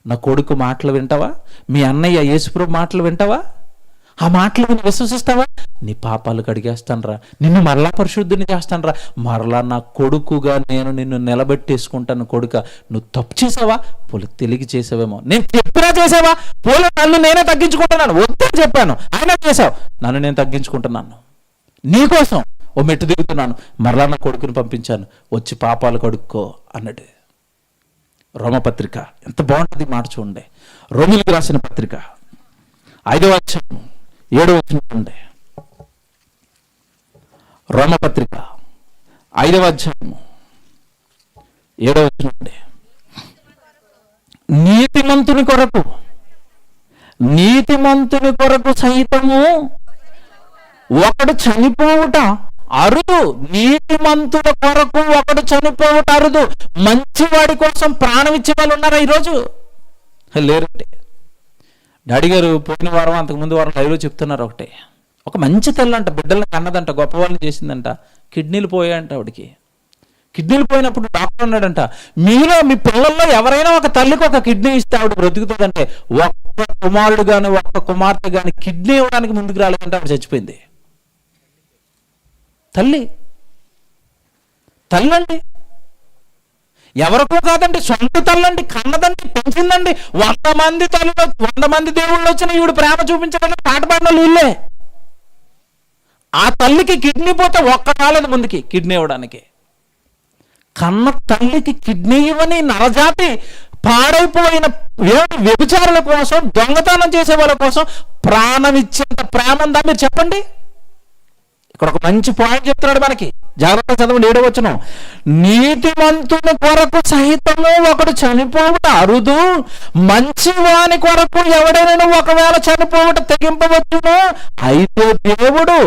నా కొడుకు మాటలు వింటావా? మీ అన్నయ్య యేసుప్రభు మాటలు వింటావా? ఆ మాటలు విని విశ్వసిస్తావా? నీ పాపాలు కడిగేస్తాను రా, నిన్ను మరలా పరిశుద్ధిని చేస్తాను రా, మరలా నా కొడుకుగా నేను నిన్ను నిలబెట్టేసుకుంటాను. కొడుక, నువ్వు తప్పు చేసావా? పోలి తెలిగి చేసావేమో. నేను చెప్పినా చేసావా? పోలి నన్ను నేనే తగ్గించుకుంటున్నాను. వద్దని చెప్పాను, అయినా చేసావు. నన్ను నేను తగ్గించుకుంటున్నాను, నీకోసం ఓ మెట్టు దిగుతున్నాను. మరలా నా కొడుకుని పంపించాను, వచ్చి పాపాలు కడుక్కో అన్నాడు. రోమపత్రిక ఎంత బాగుంటుంది మాట చూడండి. రోమిలకు రాసిన పత్రిక 5వ అధ్యాయం 7వ వచనం చూడండి. రోమపత్రిక 5వ అధ్యాయం 7వ వచనం చూడండి. నీతిమంతుని కొరకు సహితము ఒకడు చనిపోవుట అరుదు. నీతిమంతుల కొరకు ఒకడు చనిపోవుట అరుదు. మంచివాడి కోసం ప్రాణం ఇచ్చే వాళ్ళు ఉన్నారా ఈరోజు? లేరండి. డాడీ గారు పోయిన వారం అంతకుముందు వారం లైవ్లో చెప్తున్నారు ఒకటే. ఒక మంచి తల్లంట బిడ్డలను కన్నదంట, గొప్ప వాళ్ళని చేసిందంట. కిడ్నీలు పోయాయంట ఆవిడికి. కిడ్నీలు పోయినప్పుడు డాక్టర్ అన్నాడంట, మీలో మీ పిల్లల్లో ఎవరైనా ఒక తల్లికి ఒక కిడ్నీ ఇస్తే ఆవిడ బ్రతుకుతుందంటే ఒక్క కుమారుడు కానీ ఒక్క కుమార్తె కానీ కిడ్నీ ఇవ్వడానికి ముందుకు రాలేదంటే ఆవిడ చచ్చిపోయింది. తల్లండి, ఎవరికో కాదండి, సొంత తల్లండి, కన్నదండి, పెంచిందండి. 100 మంది తల్లిలో 100 మంది దేవుళ్ళు వచ్చిన ఈవిడ ప్రేమ చూపించడానికి పాట పాడిన వీళ్ళే. ఆ తల్లికి కిడ్నీ పోతే ఒక్క కాలేదు ముందుకి కిడ్నీ ఇవ్వడానికి. కన్న తల్లికి కిడ్నీ ఇవ్వని నరజాతి పాడైపోయిన వ్యభిచారుల కోసం, దొంగతనం చేసే వాళ్ళ కోసం ప్రాణం ఇచ్చేంత ప్రేమ ఉందా? మీరు చెప్పండి. ఇక్కడ ఒక మంచి పాయింట్ చెప్తున్నాడు మనకి, జాగ్రత్త చదవండి. 7వ వచనం. నీతిమంతుని కొరకు సహితము ఒకడు చనిపోవుట అరుదు. మంచివాని కొరకు ఎవడైనా ఒకవేళ చనిపోవుట తెగింపవచ్చును. అయితే దేవుడు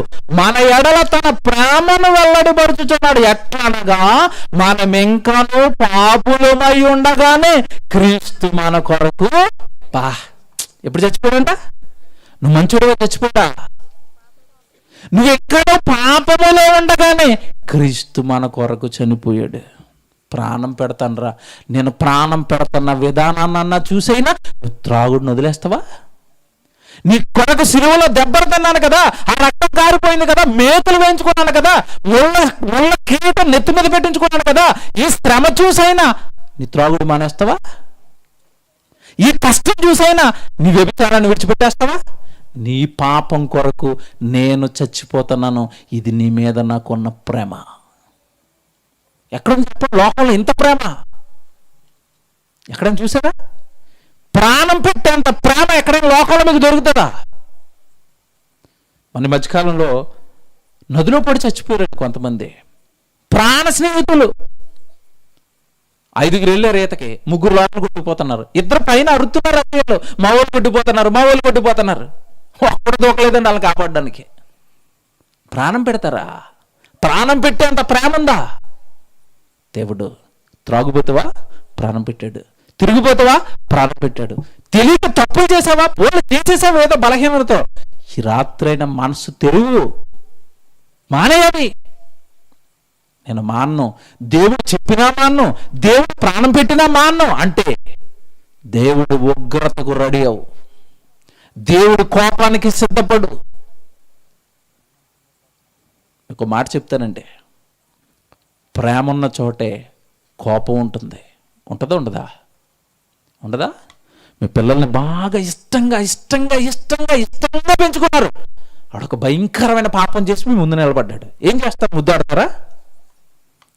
మన ఎడల తన ప్రేమను వెల్లడిపరుచుచున్నాడు. ఎట్లనగా మనమింకను పాపులమై ఉండగానే క్రీస్తు మన కొరకు ఎప్పుడు చచ్చిపోయాడంట? నువ్వు మంచుడుగా చచ్చిపోయా. నువ్వు ఎక్కడో పాపములో ఉండగానే క్రీస్తు మన కొరకు చనిపోయాడు. ప్రాణం పెడతానరా, నేను ప్రాణం పెడతాన్న విధానాన్న చూసైనా త్రాగుడిని వదిలేస్తావా? నీ కొరకు సిలువలో దెబ్బలు తిన్నాను కదా, ఆ రక్తం కారిపోయింది కదా, మేకలు వేయించుకున్నాను కదా, ముళ్ళ కిరీటం నెత్తి మీద పెట్టించుకున్నాను కదా, ఈ శ్రమ చూసైనా నీ త్రాగుడు మానేస్తావా? ఈ కష్టం చూసైనా నీ వ్యభిచారాన్ని విడిచిపెట్టేస్తావా? నీ పాపం కొరకు నేను చచ్చిపోతున్నాను. ఇది నీ మీద నాకున్న ప్రేమ. ఎక్కడ చెప్పండి లోకంలో ఇంత ప్రేమ? ఎక్కడైనా చూసారా? ప్రాణం పెట్టేంత ప్రేమ ఎక్కడైనా లోకంలో మీకు దొరుకుతుందా? మన మధ్యకాలంలో నదిలో పడి చచ్చిపోయారు కొంతమంది ప్రాణ స్నేహితులు. 5గురు వెళ్ళారు ఈతకి, 3 లోపల కొట్టిపోతున్నారు, 2 పైన అరుతున్నారు. అత్తయ్యలు మా వాళ్ళు కొట్టిపోతున్నారు. ఒక్కడు దూకలేదండి వాళ్ళని కాపాడడానికి. ప్రాణం పెడతారా? ప్రాణం పెట్టేంత ప్రేమ ఉందా? దేవుడు త్రాగుపోతావా? ప్రాణం పెట్టాడు. తిరిగిపోతావా? ప్రాణం పెట్టాడు. తెలియక తప్పులు చేసావా? పోలు చేసేసావా ఏదో బలహీనతతో? ఈ రాత్రైన మనసు తెరువు, మానేయాలి. నేను మాన్ను, దేవుడు చెప్పినా మాన్ను, దేవుడు ప్రాణం పెట్టినా మాన్ను అంటే దేవుడు ఉగ్రతకు రెడీ అవు, దేవుడు కోపానికి సిద్ధపడు. ఒక మాట చెప్తానండి, ప్రేమ ఉన్న చోటే కోపం ఉంటుంది. ఉంటుందా? ఉండదా? మీ పిల్లల్ని బాగా ఇష్టంగా పెంచుకున్నారు. ఆడొక భయంకరమైన పాపం చేసి మీ ముందు నిలబడ్డాడు. ఏం చేస్తారు? ముద్దాడతారా?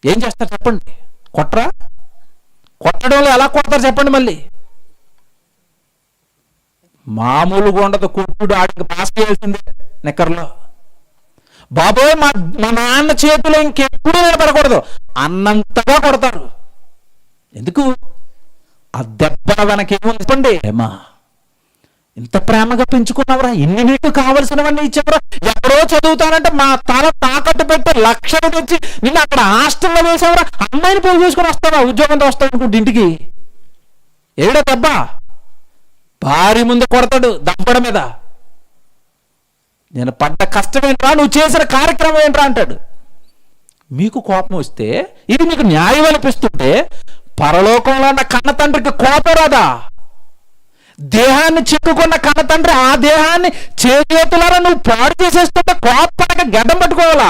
ఏం చేస్తారు చెప్పండి? కొట్టరా? కొట్టడంలో ఎలా కొడతారు చెప్పండి? మళ్ళీ మామూలుగా ఉండదు కొట్టుడు. ఆడికి పాస్ చేయాల్సిందే నెక్కర్లో. బాబోయ్ మా నాన్న చేతిలో ఇంకెప్పుడు నిలబడకూడదు అన్నంతగా కొడతారు. ఎందుకు? ఆ దెబ్బల వెనకేముంది చెప్పండి? ఏమా ఇంత ప్రేమగా పెంచుకున్నావురా, ఇన్ని నీకు కావలసినవన్నీ ఇచ్చావురా, ఎక్కడో చదువుతానంటే మా తల తాకట్టు పెట్టి లక్షలు తెచ్చి నిన్ను అక్కడ హాస్టల్లో వేసావురా, అమ్మాయిని పోయి చేసుకుని వస్తావా, ఉద్యోగంతో వస్తావు అనుకుంటే ఇంటికి. ఏడా దెబ్బ? భారీ ముందు కొడతాడు దబ్బడ మీద. నేను పడ్డ కష్టం ఏంట్రా, నువ్వు చేసిన కార్యక్రమం ఏంట్రా అంటాడు. మీకు కోపం వస్తే ఇది మీకు న్యాయం అనిపిస్తుంటే పరలోకంలో ఉన్న కన్న తండ్రికి కోపం రాదా? దేహాన్ని చిక్కుకున్న కన్న తండ్రి ఆ దేహాన్ని చేతులారా నువ్వు పాడు చేసేస్తుంటే కోపానికి గడ్డం పట్టుకోవాలా?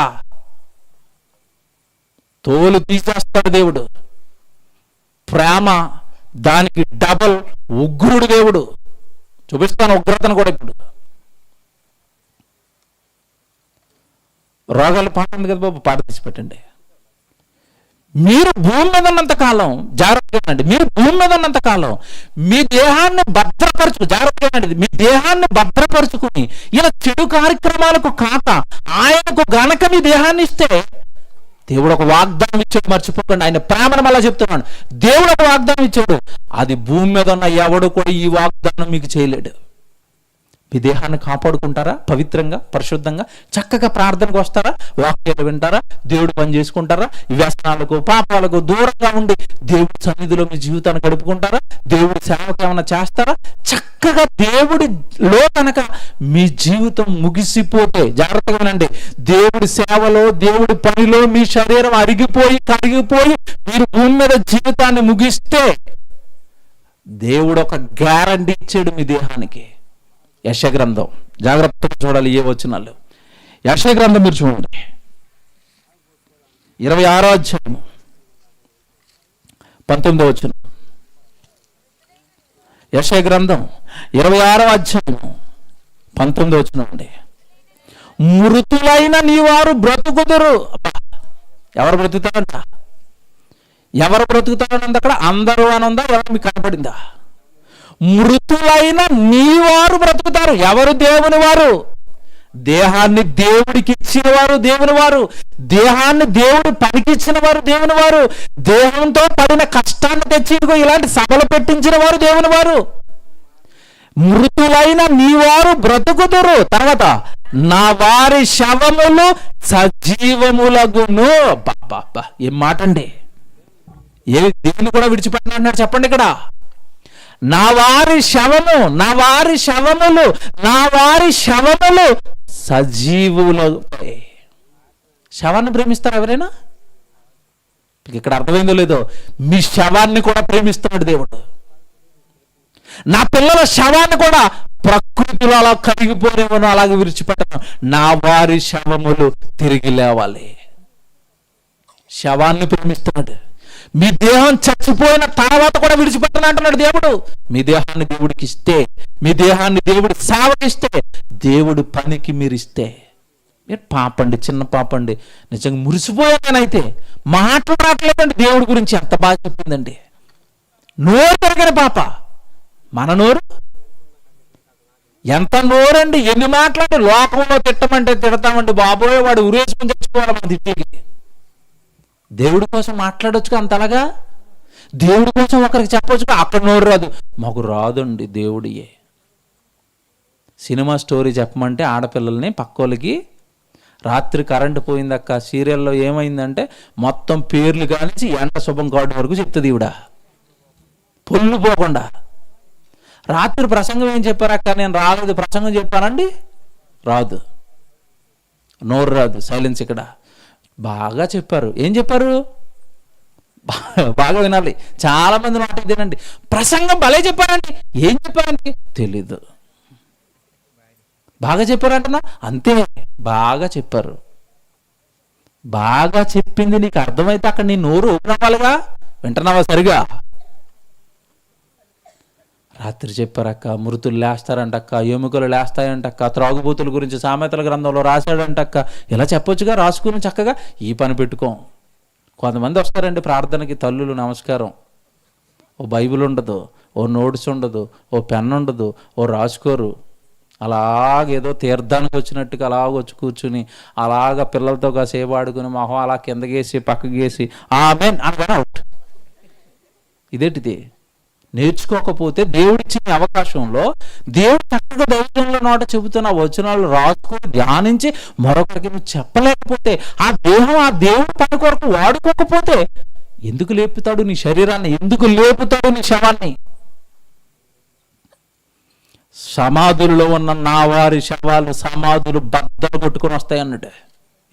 తోలు తీసేస్తాడు దేవుడు. ప్రేమ దానికి డబల్ ఉగ్రుడు దేవుడు. చూపిస్తాను ఉగ్రతను కూడా. ఇప్పుడు రోగాలు పాట ఉంది కదా బాబు, పాట తీసి పెట్టండి. మీరు భూమి మీద ఉన్నంత కాలం జాగ్రత్తగా ఉండండి. మీరు భూమి మీద ఉన్నంత కాలం మీ దేహాన్ని జాగ్రత్తగా ఉండండి. మీ దేహాన్ని భద్రపరుచుకుని ఇలా చెడు కార్యక్రమాలకు కాక ఆయనకు గనక మీ దేహాన్ని ఇస్తే, దేవుడు ఒక వాగ్దానం ఇచ్చాడు, మర్చిపోకండి. ఆయన ప్రేమను మళ్ళా చెప్తున్నాను. దేవుడు ఒక వాగ్దానం ఇచ్చాడు, అది భూమి మీద ఉన్న ఎవడు కూడా ఈ వాగ్దానం మీకు చేయలేడు. మీ దేహాన్ని కాపాడుకుంటారా? పవిత్రంగా, పరిశుద్ధంగా, చక్కగా ప్రార్థనకు వస్తారా? వాక్యాలు వింటారా? దేవుడు పని చేసుకుంటారా? వ్యసనాలకు, పాపాలకు దూరంగా ఉండి దేవుడి సన్నిధిలో మీ జీవితాన్ని గడుపుకుంటారా? దేవుడి సేవకు ఏమైనా చేస్తారా? చక్కగా దేవుడిలో కనుక మీ జీవితం ముగిసిపోతే, జాగ్రత్తగా వినండి, దేవుడి సేవలో, దేవుడి పనిలో మీ శరీరం అరిగిపోయి కరిగిపోయి మీరు భూమి మీద జీవితాన్ని ముగిస్తే, దేవుడు ఒక గ్యారంటీ ఇచ్చాడు మీ దేహానికి. యెషయా గ్రంథం జాగ్రత్తగా చూడాలి. ఏ వచనాలు? యెషయా గ్రంథం మీరు చూడండి, 26వ అధ్యాయం 19వ వచనం. యెషయా గ్రంథం 26వ అధ్యాయం 19వ వచనం అండి. మృతులైన నీవారు బ్రతుకుదురు. ఎవరు బ్రతుకుతారంట? ఎవరు బ్రతుకుతారని అక్కడ అందరూ అని ఉందా? ఎవరు మీకు కనపడిందా? మృతులైన నీవారు బ్రతుకుతారు. ఎవరు? దేవుని వారు. దేహాన్ని దేవుడికి ఇచ్చిన వారు దేవుని వారు. దేహాన్ని దేవుడు పనికిచ్చిన వారు దేవుని వారు. దేహంతో పడిన కష్టాన్ని తెచ్చి ఇలాంటి సభలు పెట్టించిన వారు దేవుని వారు. మృతులైన నీవారు బ్రతుకుతురు. తర్వాత నా వారి శవములు సజీవములగును. ఏం మాట అండి! దేవుని కూడా విడిచిపెట్టినాడు చెప్పండి ఇక్కడ. నా వారి శవములు సజీవులు. శవాన్ని ప్రేమిస్తారు ఎవరైనా? ఇక్కడ అర్థమైందో లేదో, మీ శవాన్ని కూడా ప్రేమిస్తున్నాడు దేవుడు. నా పిల్లల శవాన్ని కూడా ప్రకృతిలో అలా కరిగిపోనేమో అలాగే విడిచిపెట్టను. నా వారి శవములు తిరిగి లేవాలి. శవాన్ని ప్రేమిస్తున్నాడు. మీ దేహం చచ్చిపోయిన తర్వాత కూడా విడిచిపెట్టను అంటున్నాడు దేవుడు. మీ దేహాన్ని దేవుడికి ఇస్తే, మీ దేహాన్ని దేవుడి సేవకిస్తే, దేవుడి పనికి మీరు ఇస్తే, పాపండి, చిన్న పాపండి, నిజంగా మురిసిపోయానైతే మాట్లాడట్లేదండి దేవుడి గురించి. ఎంత బాగా చెప్పిందండి. నోరు తిరగని పాప. మన నోరు ఎంత నోరండి! ఎన్ని మాట్లాడి లోకంలో తిట్టమంటే తిడతామండి. బాబోయే వాడు ఉరేసుకుని చచ్చిపోవాలి మన తిట్టికి. దేవుడి కోసం మాట్లాడొచ్చుగా అంతలాగా. దేవుడి కోసం ఒకరికి చెప్పొచ్చుగా. అక్కడ నోరు రాదు. మాకు రాదండి దేవుడియే. సినిమా స్టోరీ చెప్పమంటే ఆడపిల్లల్ని పక్కోళ్ళకి, రాత్రి కరెంటు పోయిందక్క, సీరియల్లో ఏమైందంటే మొత్తం పేర్లు కానించి ఎండ శుభం కార్డు వరకు చెప్తుంది ఈవిడ, పొల్లు పోకుండా. రాత్రి ప్రసంగం ఏం చెప్పారక్క? నేను రాలేదు. ప్రసంగం చెప్పానండి, రాదు. నోరు రాదు. సైలెన్స్. ఇక్కడ బాగా చెప్పారు. ఏం చెప్పారు? బాగా వినాలి. చాలా మంది మాట ఇదేనండి. ప్రసంగం భలే చెప్పారండి. ఏం చెప్పారండి? తెలీదు. బాగా చెప్పారంటున్నా? అంతే, బాగా చెప్పారు. బాగా చెప్పింది నీకు అర్థమైతే అక్కడ నీ నోరు ఓపెన్ అవ్వాలిగా. వింటున్నావా సరిగా? రాత్రి చెప్పారక్క, మృతులు లేస్తారంటక్క, ఎముకలు లేస్తాయంటక్క, త్రాగుబోతుల గురించి సామెతల గ్రంథంలో రాశాడంటక్క. ఇలా చెప్పొచ్చుగా, రాసుకుని చక్కగా. ఈ పని పెట్టుకోం. కొంతమంది వస్తారండి ప్రార్థనకి, తల్లులు నమస్కారం, ఓ బైబిల్ ఉండదు, ఓ నోట్స్ ఉండదు, ఓ పెన్ ఉండదు, ఓ రాసుకోరు. అలాగేదో తీర్థానికి వచ్చినట్టుగా అలాగ వచ్చి కూర్చుని అలాగ పిల్లలతో కాసేపు ఆడుకుని మొహం అలా కిందకేసి పక్కకేసి ఆమేన్ అనగానే అవుట్. ఇదేంటిది? నేర్చుకోకపోతే దేవుడిచ్చిన అవకాశంలో దేవుడు చక్కగా దైవంలో నోట చెబుతున్న వచనాలు రాసుకుని ధ్యానించి మరొకరికి నువ్వు చెప్పలేకపోతే, ఆ దేహం ఆ దేవుడి పని కొరకు వాడుకోకపోతే ఎందుకు లేపుతాడు నీ శరీరాన్ని? ఎందుకు లేపుతాడు నీ శవాన్ని? సమాధులలో ఉన్న నా వారి శవాలు సమాధులు బద్దలు కొట్టుకొని వస్తాయి అన్నట్టు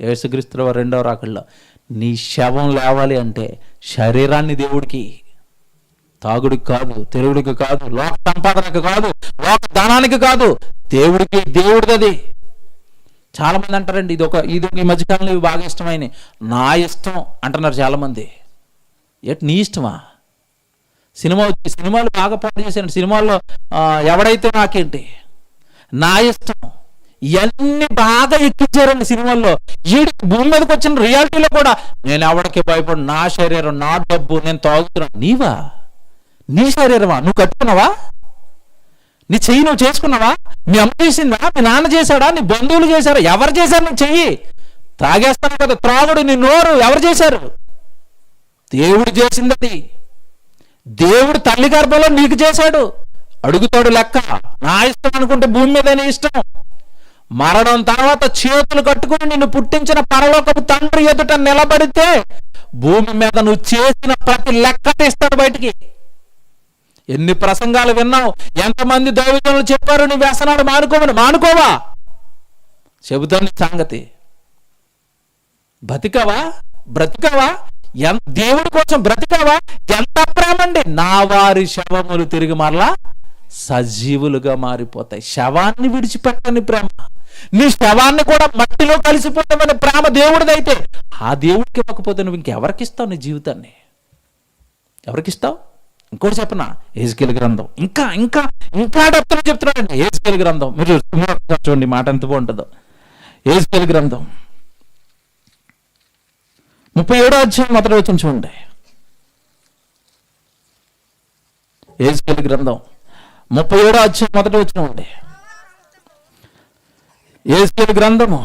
యేసుక్రీస్తు వారి 2వ రాకడలో. నీ శవం లేవాలి అంటే శరీరాన్ని దేవుడికి, తాగుడికి కాదు, తిరుగుడికి కాదు, లోక సంపాదనకు కాదు, లోక ధనానికి కాదు, దేవుడికి. దేవుడిది. చాలా మంది అంటారండి, ఇది ఈ మధ్యకాలంలో ఇవి బాగా ఇష్టమైనవి. నా ఇష్టం అంటున్నారు చాలా మంది. నీ ఇష్టమా? సినిమాలు బాగా పాటు చేశాను. సినిమాల్లో ఎవడైతే నాకేంటి, నా ఇష్టం. ఇవన్నీ బాగా ఎక్కించారండి సినిమాల్లో. ఈ భూమి మీదకి వచ్చిన రియాలిటీలో కూడా నేను ఎవరికి భయపడు, నా శరీరం, నా డబ్బు, నేను తాగుతున్నాను. నీవా? నీ శరీరమా? నువ్వు కట్టుకున్నావా? నీ చెయ్యి నువ్వు చేసుకున్నావా? మీ అమ్మ చేసిందా? మీ నాన్న చేశాడా? నీ బంధువులు చేశారా? ఎవరు చేశారు నీ చెయ్యి? తాగేస్తాను కదా, త్రాగుడు, నీ నోరు ఎవరు చేశారు? దేవుడు చేసింది. దేవుడు తల్లి గర్భంలో నీకు చేశాడు. అడుగుతాడు లెక్క. నా ఇష్టం అనుకుంటే భూమి మీద నీ ఇష్టం. మరణం తర్వాత చేతులు కట్టుకుని నిన్ను పుట్టించిన పరలోకపు తండ్రి ఎదుట నిలబడితే భూమి మీద నువ్వు చేసిన ప్రతి లెక్క తీస్తాడు బయటికి. ఎన్ని ప్రసంగాలు విన్నావు, ఎంతమంది దైవజనులు చెప్పారు నీ వ్యసనాలు మానుకోమని. మానుకోవా? చెబుతాను సంగతి. బ్రతికావా? దేవుడి కోసం బ్రతికావా? ఎంత ప్రేమ అండి! నా వారి శవములు తిరిగి మరలా సజీవులుగా మారిపోతాయి. శవాన్ని విడిచిపెట్టని ప్రేమ. నీ శవాన్ని కూడా మట్టిలో కలిసిపోతామని ప్రేమ దేవుడిదైతే, ఆ దేవుడికి ఇవ్వకపోతే నువ్వు ఇంకెవరికి ఇస్తావు నీ జీవితాన్ని? ఎవరికి ఇస్తావు? ఇంకోటి చెప్పనా? యెహెజ్కేలు గ్రంథం ఇంకా ఇంకా ఇంకా డెప్త్లో చెప్తున్నాడండి. యెహెజ్కేలు గ్రంథం మీరు చూడండి, మాట ఎంత బాగుంటుందో. యెహెజ్కేలు గ్రంథం 37వ అధ్యాయం మొదటి వచనం చూడండి. యెహెజ్కేలు గ్రంథం 37వ అధ్యాయం మొదటి వచనం అండి. యెహెజ్కేలు గ్రంథము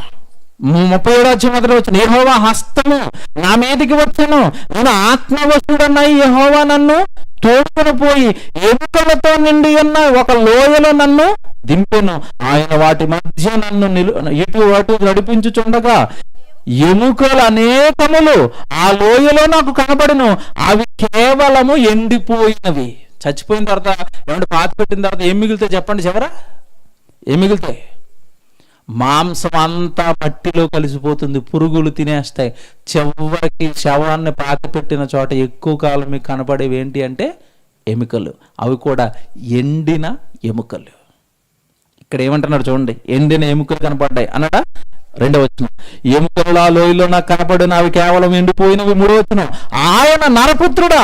37వ అధ్యాయం మొదటి వచనం. యెహోవా హస్తము నా మీదికి వచ్చెను, నేను ఆత్మవశుడనై యెహోవా నన్ను తోడుకొని పోయి ఎముకలతో నిండి ఉన్న ఒక లోయలో నన్ను దింపెను. ఆయన వాటి మధ్య నన్ను ఇటు అటు నడిపించుచుండగా ఎముకలు అనేకములు ఆ లోయలో నాకు కనబడును. అవి కేవలము ఎండిపోయినవి. చచ్చిపోయిన తర్వాత ఏమంటే పాతి పెట్టిన తర్వాత ఏం మిగులుతాయి చెప్పండి? చివర ఏం మిగులుతాయి? మాంసం అంతా మట్టిలో కలిసిపోతుంది, పురుగులు తినేస్తాయి. చివరికి శవాన్ని పాతి పెట్టిన చోట ఎక్కువ కాలం మీకు కనపడేవి ఏంటి అంటే ఎముకలు. అవి కూడా ఎండిన ఎముకలు. ఇక్కడ ఏమంటున్నాడు చూడండి, ఎండిన ఎముకలు కనపడ్డాయి అన్నడా? 2వ వచనం. ఎముకలు ఆ లోయలో నాకు కనపడిన అవి కేవలం ఎండిపోయినవి. 3వ వచనం. ఆయన నరపుత్రుడా,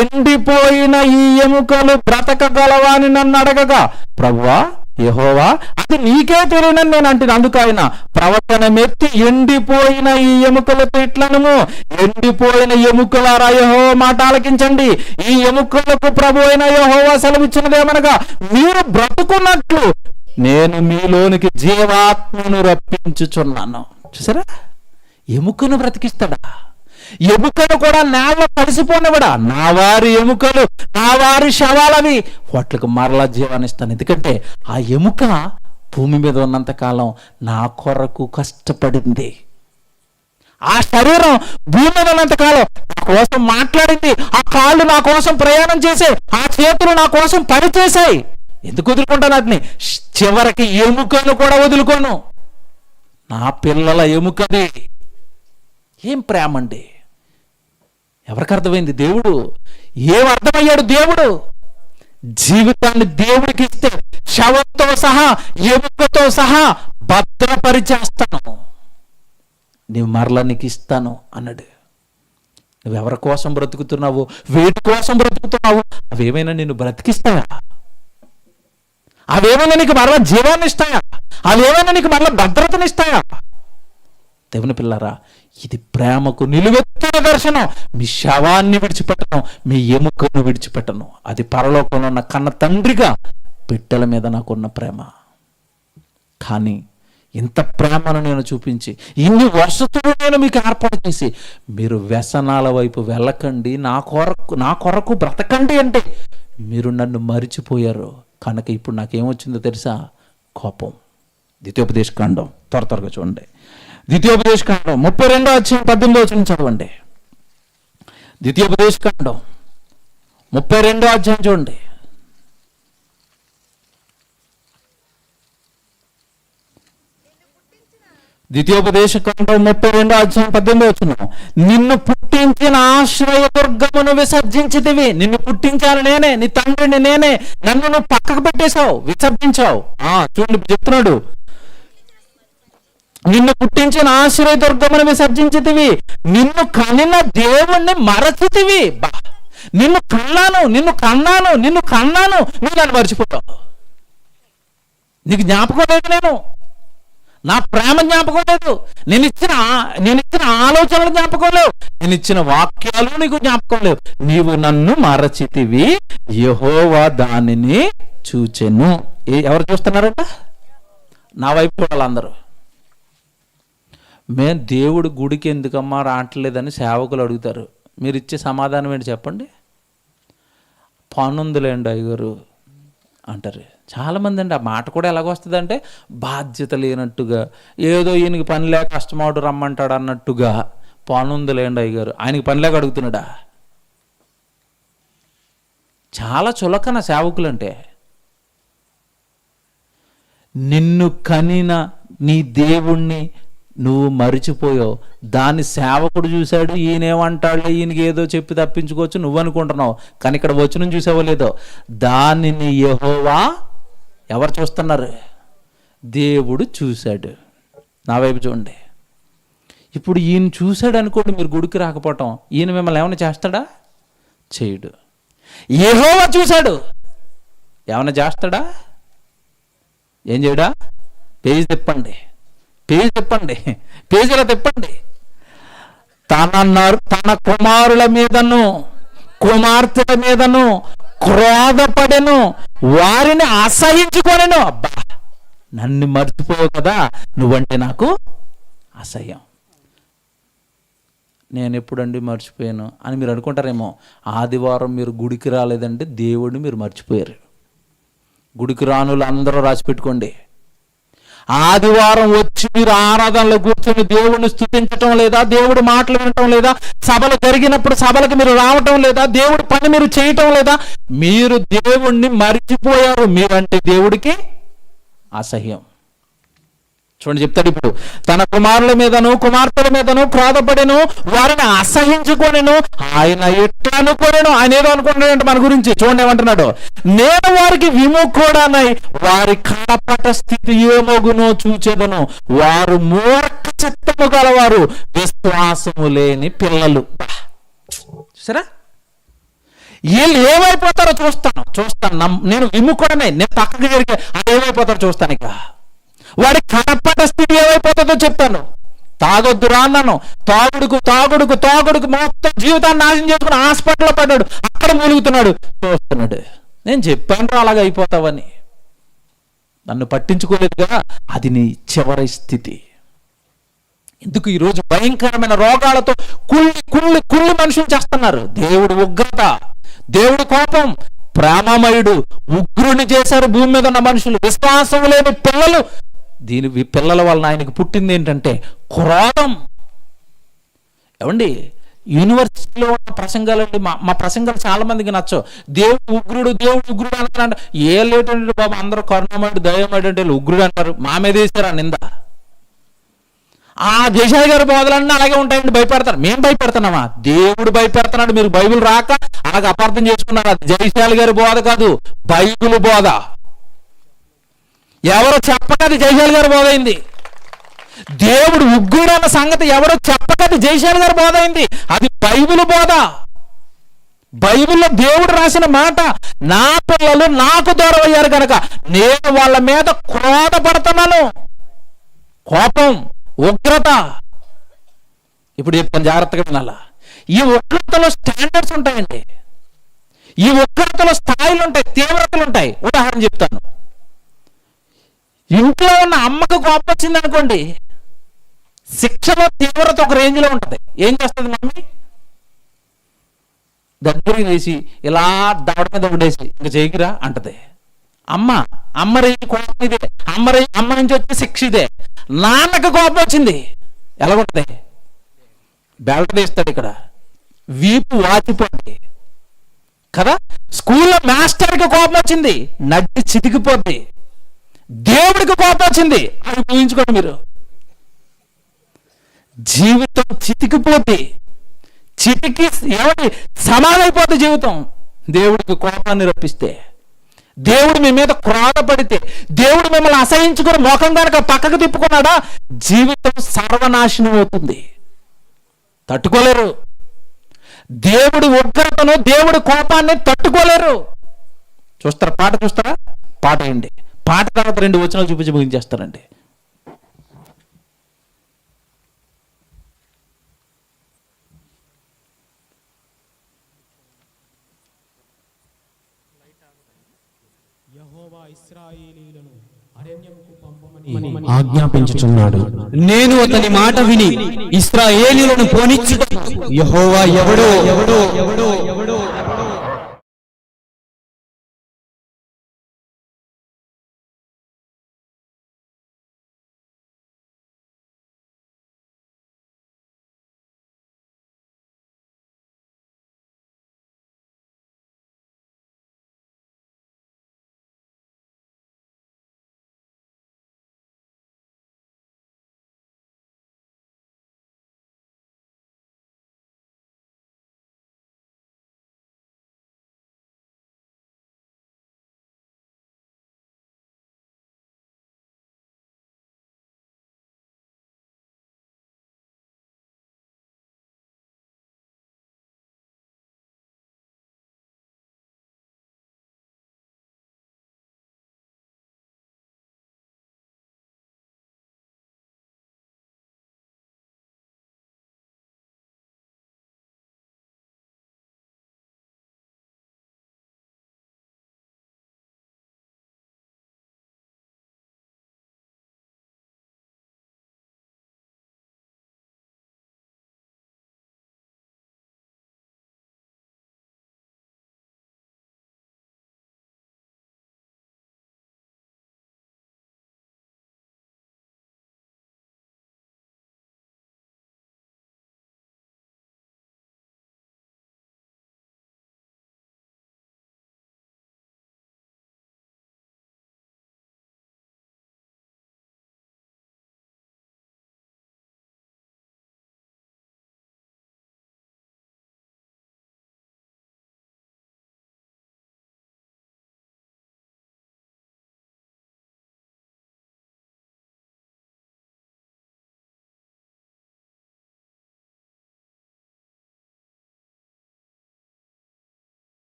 ఎండిపోయిన ఈ ఎముకలు బ్రతకగలవాని నన్ను అడగగా, ప్రభువా యెహోవా అది నీకే తెలియనని నేను అంటున్నా. అందుకు ఆయన ప్రవచన మెత్తి ఎండిపోయిన ఈ ఎముకలతో ఇట్లనము, ఎండిపోయిన ఎముకలారా యెహోవా మాట ఆలకించండి. ఈ ఎముకలకు ప్రభు అయిన యెహోవా సెలవిచ్చినదేమనగా, మీరు బ్రతుకున్నట్లు నేను మీలోనికి జీవాత్మను రప్పించుచున్నాను. చూసారా? ఎముకను బ్రతికిస్తాడా? ఎముకలు కూడా నేల కలిసిపోనివడా? నా వారి ఎముకలు, నా వారి శవాలవి, వాటికి మరలా జీవాన్నిస్తాను. ఎందుకంటే ఆ ఎముక భూమి మీద ఉన్నంత కాలం నా కొరకు కష్టపడింది. ఆ శరీరం భూమి మీద ఉన్నంత కాలం నా కోసం మాట్లాడింది. ఆ కాళ్ళు నా కోసం ప్రయాణం చేసాయి, ఆ చేతులు నా కోసం పనిచేశాయి. ఎందుకు వదులుకుంటాను వాటిని? చివరికి ఎముకను కూడా వదులుకోను. నా పిల్లల ఎముకది. ఏం ప్రేమ అండి! ఎవరికి అర్థమైంది? దేవుడు ఏమర్థమయ్యాడు? దేవుడు జీవితాన్ని దేవుడికి ఇస్తే శవంతో సహా ఎముకతో సహా భద్రపరిచేస్తాను, నీవు మరలా నీకు ఇస్తాను అన్నాడు. నువ్వెవరి కోసం బ్రతుకుతున్నావు? వేటి కోసం బ్రతుకుతున్నావు? అవేమైనా నిన్ను బ్రతికిస్తాయా? అవేమైనా నీకు మరలా జీవాన్ని ఇస్తాయా? అవేమైనా నీకు మరలా భద్రతనిస్తాయా? దేవుని పిల్లారా, ఇది ప్రేమకు నిలువెత్తిన దర్శనం. మీ శవాన్ని విడిచిపెట్టను, మీ ఎముకను విడిచిపెట్టను. అది పరలోకంలో ఉన్న కన్న తండ్రిగా బిడ్డల మీద నాకున్న ప్రేమ. కానీ ఇంత ప్రేమను నేను చూపించి, ఇన్ని వసతులు నేను మీకు ఏర్పాటు చేసి, మీరు వ్యసనాల వైపు వెళ్ళకండి, నా కొరకు బ్రతకండి అంటే మీరు నన్ను మరిచిపోయారు. కనుక ఇప్పుడు నాకేమొచ్చిందో తెలుసా? కోపం. ద్వితీయోపదేశకాండం త్వరగా చూడండి. ద్వితీయోపదేశకాండం 32వ అధ్యాయం 18వ వచనం చదవండి. ద్వితీయోపదేశకాండం 32వ అధ్యాయం చూడండి. ద్వితీయోపదేశకాండం 32వ అధ్యాయం 18వ వచనం. నిన్ను పుట్టించిన ఆశ్రయదుర్గమును విసర్జించితివి. నిన్ను పుట్టించాను నేనే, నీ తండ్రిని నేనే. నన్ను నువ్వు పక్కకు పెట్టేశావు, విసర్జించావు. చూడండి చెప్తున్నాడు, నిన్ను పుట్టించిన ఆశ్రయదుర్గమును విసర్జించితివి, నిన్ను కనిన దేవుణ్ణి మరచితివి. నిన్ను కన్నాను, నువ్వు నన్ను మర్చిపోతావు. నీకు జ్ఞాపకం లేదు. నేను నా ప్రేమ జ్ఞాపకం లేదు, నేను ఇచ్చిన ఆలోచనలు జ్ఞాపకం లేవు, నేను ఇచ్చిన వాక్యాలు నీకు జ్ఞాపకం లేవు. నీవు నన్ను మరచితివి, యెహోవా దానిని చూచెను. ఎవరు చూస్తున్నారట? నా వైపు వాళ్ళందరూ. మేము దేవుడు గుడికి ఎందుకమ్మా రావట్లేదని సేవకులు అడుగుతారు. మీరు ఇచ్చే సమాధానం ఏంటి చెప్పండి? పనుందిలేండి అయ్యగారు అంటారు చాలామంది అండి. ఆ మాట కూడా ఎలాగొస్తుందంటే బాధ్యత లేనట్టుగా, ఏదో ఈయనకి పని లేక కష్టమాడు రమ్మంటాడు అన్నట్టుగా. పనుందిలేండి అయ్యగారు, ఆయనకి పని లేక అడుగుతున్నాడా? చాలా చులకన సేవకులంటే. నిన్ను కనిన నీ దేవుణ్ణి నువ్వు మరిచిపోయావు. దాన్ని సేవకుడు చూశాడు, ఈయనేమంటాడు, ఈయనకి ఏదో చెప్పి తప్పించుకోవచ్చు నువ్వు అనుకుంటున్నావు. కానీ ఇక్కడ వచనం చూసావో లేదో, దానిని యెహోవా ఎవరు చూస్తున్నారు? దేవుడు చూశాడు. నా వైపు చూడండి. ఇప్పుడు ఈయన చూశాడు అనుకోండి, మీరు గుడికి రాకపోవటం, ఈయన మిమ్మల్ని ఏమైనా చేస్తాడా? చేయడు. యెహోవా చూశాడు, ఏమైనా చేస్తాడా? ఏం చేయడా? పేజీ తిప్పండి, పేజీలో తిప్పండి. తన కుమారుల మీదను కుమార్తెల మీదను క్రోధపడెను, వారిని అసహించుకొనెను. అబ్బా, నన్ను మర్చిపోవు కదా, నువ్వంటే నాకు అసహ్యం. నేను ఎప్పుడండి మర్చిపోయాను అని మీరు అనుకుంటారేమో. ఆదివారం మీరు గుడికి రాలేదంటే దేవుడిని మీరు మర్చిపోయారు. గుడికి రానులు అందరూ రాసి పెట్టుకోండి. ఆదివారం వచ్చి మీరు ఆరాధనలో కూర్చొని దేవుడిని స్తుతించటం లేదా, దేవుడి మాటలు వినటం లేదా, సభలు జరిగినప్పుడు సభలకు మీరు రావటం లేదా, దేవుడి పని మీరు చేయటం లేదా, మీరు దేవుణ్ణి మర్చిపోయారు. మీరంటే దేవుడికి అసహ్యం. చూడండి చెప్తాడు ఇప్పుడు, తన కుమారుల మీదను కుమార్తెల మీదను క్రోధపడెను, వారిని అసహించుకొనెను, ఆయన ఎట్లా అనుకోలేను. ఆయన ఏదో అనుకుంటాడంటే మన గురించి. చూడండి ఏమంటున్నాడు, నేను వారికి విముఖుడనై వారి కడపట స్థితి ఏమగునో చూచెదను, వారు మూర్ఖ చిత్తము గలవారు, విశ్వాసము లేని పిల్లలు. చూసారా, వీళ్ళు ఏమైపోతారో చూస్తాను. నేను విముఖుడనే, నేను పక్కకి జరిగే అది ఏమైపోతారో చూస్తాను. ఇక వాడి కడపట స్థితి ఏమైపోతుందో చెప్పాను. తాగొద్దురా అన్నాను, తాగుడుకు మొత్తం జీవితాన్ని నాశనం చేసుకుని హాస్పిటల్లో పడ్డాడు, అక్కడ మూలుగుతున్నాడు, చూస్తున్నాడు. నేను చెప్పాను అలాగ అయిపోతావని, నన్ను పట్టించుకోలేదుగా. అది నీ చివరి స్థితి. ఎందుకు ఈరోజు భయంకరమైన రోగాలతో కుళ్ళి మనుషులు చేస్తున్నారు? దేవుడు ఉగ్రత, దేవుడి కోపం, ప్రేమమయుడు ఉగ్రుని చేశారు భూమి మీద ఉన్న మనుషులు. విశ్వాసం లేని పిల్లలు, పిల్లల వలన ఆయనకు పుట్టింది ఏంటంటే క్రోధం. ఏమండి, యూనివర్సిటీలో ఉన్న ప్రసంగాలండి, మా ప్రసంగాలు చాలా మందికి నచ్చవు. దేవుడు ఉగ్రుడు అంటారంట. ఏ లేటండి బాబు, అందరూ కరుణమయుడు దయమయుడు అంటే ఉగ్రుడు అంటారు. మా మీద వేసారా నింద. ఆ జయశాలి గారి బోధలన్నీ అలాగే ఉంటాయండి, భయపెడతారు. మేము భయపెడుతున్నామా? దేవుడు భయపెడుతున్నాడు. మీరు బైబిల్ రాక అలాగే అపార్థం చేసుకున్నారు. అది జయశాలి గారి బోధ కాదు, బైబిల్ బోధ. ఎవరో చెప్పకది జయశాలి గారి బోధ అయింది. దేవుడు ఉగ్గుడు అన్న సంగతి ఎవరో చెప్పకది జయశాలి గారి బోధ అయింది. అది బైబిల్ బోధ. బైబిల్లో దేవుడు రాసిన మాట, నా పిల్లలు నాకు దూరం అయ్యారు కనుక నేను వాళ్ళ మీద క్రోధపడుతున్నాను. కోపం, ఉగ్రత. ఇప్పుడు చెప్తాను, జాగ్రత్తగా వినాలా. ఈ ఉగ్రతలో స్టాండర్డ్స్ ఉంటాయండి, ఈ ఉగ్రతలో స్థాయిలు ఉంటాయి, తీవ్రతలు ఉంటాయి. ఉదాహరణ చెప్తాను. ఇంట్లో ఉన్న అమ్మకు కోపం వచ్చింది అనుకోండి, శిక్షలో తీవ్రత ఒక రేంజ్లో ఉంటుంది. ఏం చేస్తుంది మమ్మీ? దగ్గరికి వేసి ఇలా దవడ మీద ఉండేసి ఇంకా చేయకిరా అంటది. అమ్మ రేంజ్ కోపం ఇదే, అమ్మ నుంచి వచ్చే శిక్ష ఇదే. నాన్నకు కోపం వచ్చింది ఎలాగుంటది? బెల్ట్ తీస్తాడు, ఇక్కడ వీపు వాచిపోద్ది కదా. స్కూల్లో మాస్టర్కి కోపం వచ్చింది, నడ్డి చితికిపోద్ది. దేవుడికి కోపం వచ్చింది, అది ఊహించుకోండి మీరు. జీవితం చితికిపోద్ది, ఏమండి సమానైపోద్ది జీవితం. దేవుడికి కోపాన్ని రప్పిస్తే, దేవుడు మీ మీద క్రోధపడితే, దేవుడు మిమ్మల్ని అసహించుకుని ముఖం కనుక పక్కకు తిప్పుకున్నాడా, జీవితం సర్వనాశనం అవుతుంది. తట్టుకోలేరు. దేవుడి ఉగ్రతను, దేవుడి కోపాన్ని తట్టుకోలేరు. చూస్తారా? పాట చూస్తారా? పాట ఏంటి? పాట తర్వాత 2 వచనాలు చూపించి ముగించేస్తారండి. ఆజ్ఞాపించుచున్నాడు. నేను అతని మాట విని ఇశ్రాయేలీయులను పోనిచ్చుటకు యెహోవా ఎవడో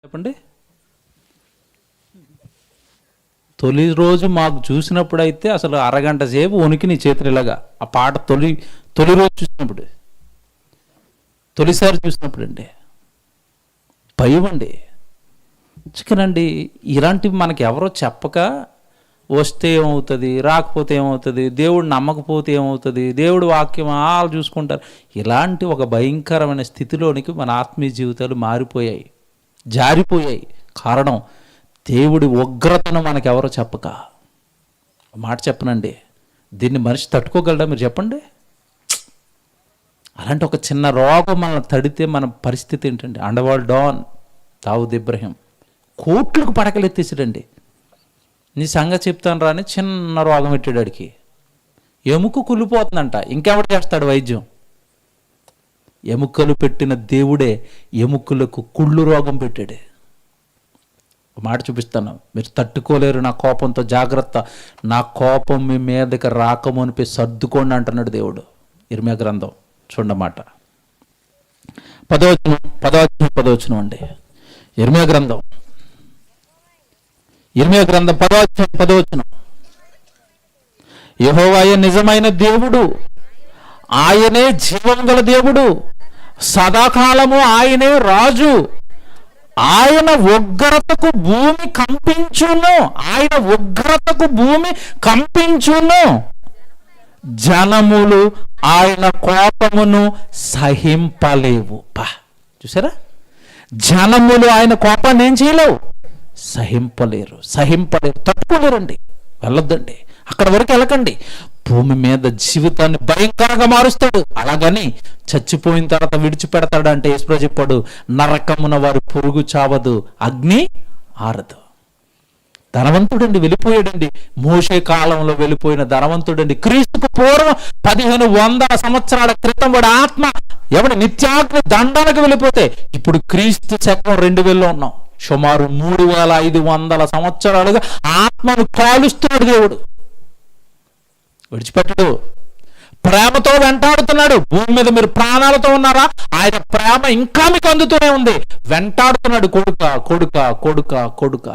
చెప్పండి. తొలి రోజు మాకు చూసినప్పుడైతే అసలు అరగంట సేపు వణికి నీ చేతులు ఇలాగా ఆ పాట తొలి రోజు చూసినప్పుడు, తొలిసారి చూసినప్పుడు అండి భయం అండి. చికనండి ఇలాంటివి మనకి ఎవరో చెప్పక వస్తే ఏమవుతుంది, రాకపోతే ఏమవుతుంది, దేవుడు నమ్మకపోతే ఏమవుతుంది, దేవుడు వాక్యం వాళ్ళు చూసుకుంటారు, ఇలాంటి ఒక భయంకరమైన స్థితిలోనికి మన ఆత్మీయ జీవితాలు మారిపోయాయి, జారిపోయాయి. కారణం దేవుడి ఉగ్రతను మనకెవరో చెప్పక, మాట చెప్పనండి, దీన్ని మనిషి తట్టుకోగలడా మీరు చెప్పండి? అలాంటి ఒక చిన్న రోగం మనల్ని తడితే మన పరిస్థితి ఏంటండి? అండర్వరల్డ్ డాన్ దావూద్ ఇబ్రహీం కోట్లకు పడకలెత్తేసాడండి. నీ సంగతి చెప్తాను రాని చిన్న రోగం పెట్టాడు అడికి, ఎముక కుళ్ళిపోతుందంట. ఇంకెవడు చేస్తాడు వైద్యం? ఎముకలు పెట్టిన దేవుడే ఎముకలకు కుళ్ళు రోగం పెట్టాడు. మాట చూపిస్తాను, మీరు తట్టుకోలేరు నా కోపంతో, జాగ్రత్త, నా కోపం మీ మీదకి రాకమునిపై సర్దుకోండి అంటున్నాడు దేవుడు. ఇర్మియా గ్రంథం చూడమాట 10వ అండి. ఇర్మియా గ్రంథం 10వ. యెహోవాయే నిజమైన దేవుడు, ఆయనే జీవం గల దేవుడు, సదాకాలము ఆయనే రాజు. ఆయన ఉగ్రతకు భూమి కంపించును, ఆయన ఉగ్రతకు భూమి కంపించును. జనములు ఆయన కోపమును సహింపలేవు. చూసారా, జనములు ఆయన కోపాన్ని ఏం చేయలేవు, సహింపలేరు, తట్టుకోలేరండి. వెళ్ళొద్దండి, అక్కడ వరకు వెళ్ళకండి. భూమి మీద జీవితాన్ని భయంకరంగా మారుస్తాడు. అలాగని చచ్చిపోయిన తర్వాత విడిచిపెడతాడు అంటే యేసు చెప్పాడు, నరకమున వారి పురుగు చావదు, అగ్ని ఆరదు. ధనవంతుడండి, వెళ్ళిపోయాడండి. మోషే కాలంలో వెళ్ళిపోయిన ధనవంతుడండి. క్రీస్తుకు పూర్వం 1500 సంవత్సరాల క్రితం వాడి ఆత్మ ఎవడి నిత్యాగ్ని దండానికి వెళ్ళిపోతే, ఇప్పుడు క్రీస్తు శకం 2000లో ఉన్నాం. సుమారు 3500 సంవత్సరాలుగా ఆత్మను కాలుస్తున్నాడు దేవుడు. విడిచిపెట్టడు, ప్రేమతో వెంటాడుతున్నాడు. భూమి మీద మీరు ప్రాణాలతో ఉన్నారా, ఆయన ప్రేమ ఇంకా మీకు అందుతూనే ఉంది. వెంటాడుతున్నాడు, కొడుక కొడుక కొడుక కొడుక.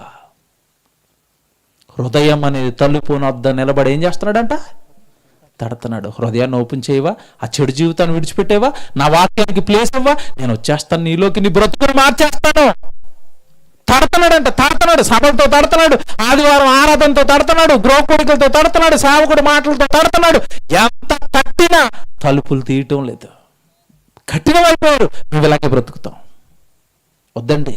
హృదయం అనేది తలుపు వద్ద నిలబడి ఏం చేస్తున్నాడంట, తడుతున్నాడు. హృదయాన్ని ఓపెన్ చేయవా, ఆ చెడు జీవితాన్ని విడిచిపెట్టేవా, నా వాక్యానికి ప్లేస్ ఇవ్వా, నేను వచ్చేస్తాను నీలోకి, నీ బ్రతుకుని మార్చేస్తాను. తడుతున్నాడు, సభలతో తడుతున్నాడు, ఆదివారం ఆరాధనతో తడుతున్నాడు, గృహకోడికలతో తడుతున్నాడు, సేవకుడి మాటలతో తడుతున్నాడు. ఎంత తట్టినా తలుపులు తీయటం లేదు. కఠినమైపోయారు. నువ్వు ఇలాగే బ్రతుకుతాం. వద్దండి,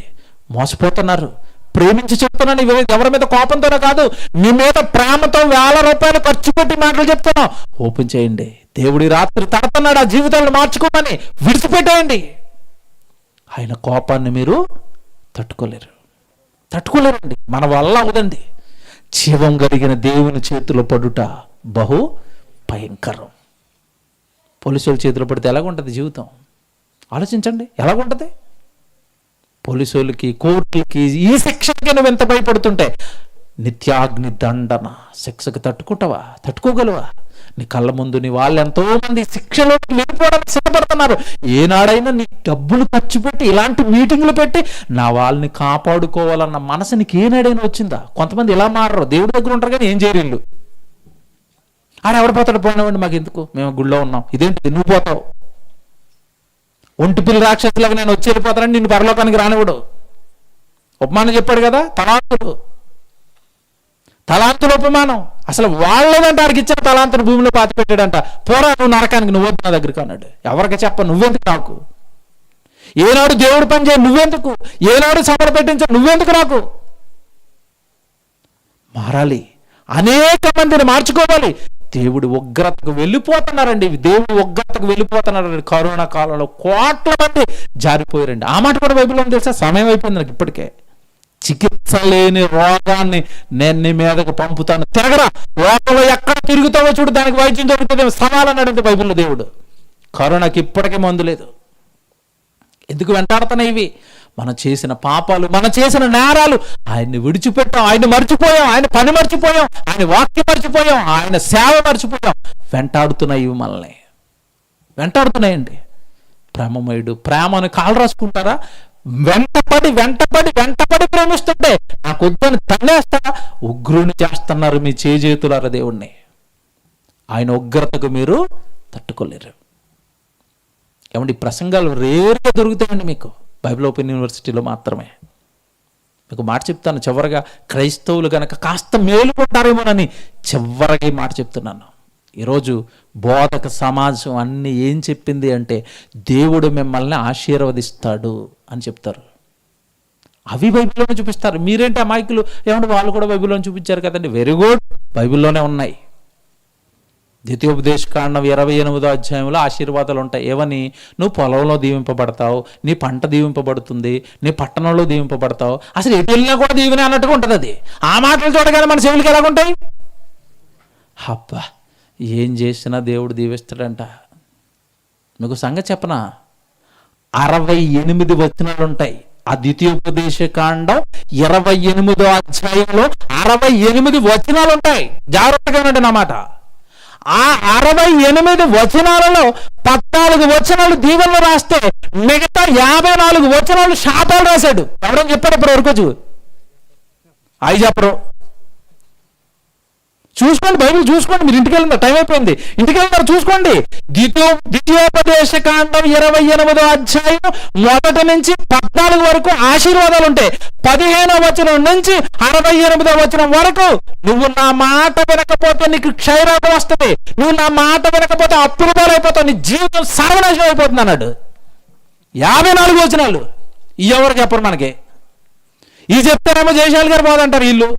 మోసపోతున్నారు. ప్రేమించి చెప్తున్నాను, ఎవరి మీద కోపంతోనే కాదు, నీ మీద ప్రేమతో 1000 రూపాయలు ఖర్చు పెట్టి మాటలు చెప్తున్నావు. ఓపెన్ చేయండి. దేవుడి రాత్రి తడుతున్నాడు, ఆ జీవితాలను మార్చుకోమని. విడిచిపెట్టేయండి. ఆయన కోపాన్ని మీరు తట్టుకోలేరండి. మన వల్ల అవదండి. జీవం కలిగిన దేవుని చేతిలో పడుట బహు భయంకరం. పోలీసుల చేతిలో పడితే ఎలాగుంటుంది జీవితం? ఆలోచించండి, ఎలాగుంటుంది? పోలీసులకి, కోర్టులకి, ఈ శిక్షకి నువ్వు ఎంత భయపడుతుంటే, నిత్యాగ్ని దండన శిక్షకు తట్టుకోగలవా? నీ కళ్ళ ముందు నీ వాళ్ళు ఎంతో మంది శిక్షలోకి వెళ్ళిపోవడానికి సిద్ధపడుతున్నారు. ఏనాడైనా నీ డబ్బులు ఖర్చు పెట్టి ఇలాంటి మీటింగ్లు పెట్టి నా వాళ్ళని కాపాడుకోవాలన్న మనసు నీకు ఏనాడైనా వచ్చిందా? కొంతమంది ఇలా మారరు, దేవుడి దగ్గర ఉంటారు కానీ ఏం చేయరు. ఎవడు పోతాడు, పోయినావండి, మాకు ఎందుకు, మేము గుళ్ళో ఉన్నాం. ఇదేంటి నువ్వు పోతావు? ఒంటి పిల్లి రాక్షసులాగా నేను వచ్చి వెళ్ళిపోతానని నిన్ను పరలోకానికి రానివ్వడు. ఉపమానం చెప్పాడు కదా, తలాంతుల ఉపమానం. అసలు వాళ్ళేదంటే వారికి ఇచ్చిన తలాంతును భూమిలో పాతి పెట్టాడంట. పోరా నువ్వు నరకానికి, నువ్వు నా దగ్గరికి అన్నాడు. ఎవరికి చెప్ప, నువ్వెందుకు నాకు? ఏనాడు దేవుడు పని చేయ, నువ్వెందుకు? ఏనాడు సభలు పెట్టించ, నువ్వెందుకు నాకు? మారాలి, అనేక మందిని మార్చుకోవాలి. దేవుడి ఉగ్రతకు వెళ్ళిపోతున్నారండి. కరోనా కాలంలో కోట్ల మంది జారిపోయారండి. ఆ మాట కూడా బైబిల్లో తెలుసా? సమయం అయిపోయింది నాకు ఇప్పటికే. చికిత్స లేని రోగాన్ని నేను నీ మీదకు పంపుతాను, తిరగరా, లోకంలో ఎక్కడ తిరుగుతావో చూడు, దానికి వైద్యం దొరుకుతుంది, సమాలన్నాడంటే బైబిల్లో దేవుడు. కరోనాకి ఇప్పటికే మందు లేదు. ఎందుకు వెంటాడుతున్నాయి ఇవి? మనం చేసిన పాపాలు, మనం చేసిన నేరాలు. ఆయన్ని విడిచిపెట్టాం, ఆయన్ని మర్చిపోయాం, ఆయన పని మర్చిపోయాం, ఆయన వాక్యం మర్చిపోయాం, ఆయన సేవ మర్చిపోయాం. వెంటాడుతున్నాయి ఇవి, మనల్ని వెంటాడుతున్నాయండి. ప్రేమమయుడు, ప్రేమను కాలు రాసుకుంటారా? వెంటపడి ప్రేమిస్తుంటే నాకు వద్దని తన్నేస్తా, ఉగ్రుని చేస్తున్నారు మీ చేతులారా దేవుణ్ణి. ఆయన ఉగ్రతకు మీరు తట్టుకోలేరు. ఏమండి, ప్రసంగాలు రేరుగా దొరుకుతాయండి మీకు, బైబిల్ ఓపెన్ యూనివర్సిటీలో మాత్రమే. మీకు మాట చెప్తాను, చివరగా క్రైస్తవులు కనుక కాస్త మేలుకుంటారేమోనని చివరగా మాట చెప్తున్నాను. ఈరోజు బోధక సమాజం అన్నీ ఏం చెప్పింది అంటే, దేవుడు మిమ్మల్ని ఆశీర్వదిస్తాడు అని చెప్తారు. అవి బైబిల్లోనే చూపిస్తారు. మీరేంటి అమాయకులు, ఏమంటే వాళ్ళు కూడా బైబిల్లోనే చూపించారు కదండి. వెరీ గుడ్, బైబిల్లోనే ఉన్నాయి. ద్వితీయోపదేశకాండం 28వ అధ్యాయంలో ఆశీర్వాదాలు ఉంటాయి. ఏమని? నువ్వు పొలంలో దీవింపబడతావు, నీ పంట దీవింపబడుతుంది, నీ పట్టణంలో దీవింపబడతావు. అసలు ఎటు వెళ్ళినా కూడా దీవెనే అన్నట్టుగా ఉంటుంది అది. ఆ మాటలు చూడగానే మన చెవులకి ఎలాగుంటాయి? అబ్బా, ఏం చేసినా దేవుడు దీవిస్తాడంట. మీకు సంగతి చెప్పనా, 68 వచనాలు ఉంటాయి ఆ ద్వితీయోపదేశకాండం 28వ అధ్యాయంలో 68 వచనాలు ఉంటాయి. జాగ్రత్తగా ఉండండి నా మాట. ఆ 68 వచనాలలో 14 వచనాలు దీవెనలు రాస్తే మిగతా 54 వచనాలు శాపాలు రాశాడు. ఎవరని చెప్పాడు ఇప్పుడు వరకు? అవి చెప్పరు. చూసుకోండి, బైబిల్ చూసుకోండి. మీరు ఇంటికి వెళ్ళిన టైం అయిపోయింది, ఇంటికి వెళ్తారు చూసుకోండి. ద్వితీయోపదేశకాండం 28వ అధ్యాయం 1 నుంచి 14 వరకు ఆశీర్వాదాలు ఉంటాయి. 15వ వచనం నుంచి 68వ వచనం వరకు నువ్వు నా మాట వినకపోతే నీకు క్షయరోగం వస్తుంది, నువ్వు నా మాట వినకపోతే అప్పుల పాలైపోతావు, నీ జీవితం సర్వనాశనం అయిపోతుంది అన్నాడు. 54 వచనాలు. ఎవరు చెప్పరు మనకి. ఈ చెప్తారేమో జయశాలి గారు పోదంటారు వీళ్ళు.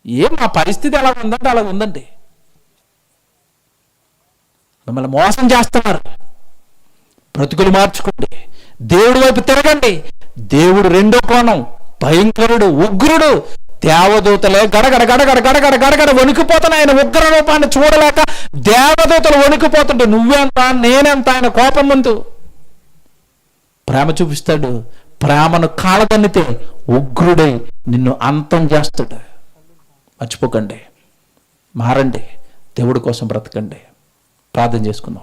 ఏం మా పరిస్థితి ఎలా ఉందంటే అలా ఉందండి. మిమ్మల్ని మోసం చేస్తున్నారు. బ్రతుకులు మార్చుకోండి, దేవుడి వైపు తిరగండి. దేవుడు రెండో కోణం, భయంకరుడు, ఉగ్రుడు. దేవదూతలే గడగడ గడగడ గడగడ గడగడ వణికిపోతున్నాయి. ఆయన ఉగ్ర రూపాన్ని చూడలేక దేవదూతలు వణికిపోతుంటే నువ్వెంత నేనెంత ఆయన కోపం ముందు. ప్రేమ చూపిస్తాడు, ప్రేమను కాలదన్నితే ఉగ్రుడై నిన్ను అంతం చేస్తాడు. మర్చిపోకండి, మారండి, దేవుడి కోసం బ్రతకండి. ప్రార్థన చేసుకుందాం.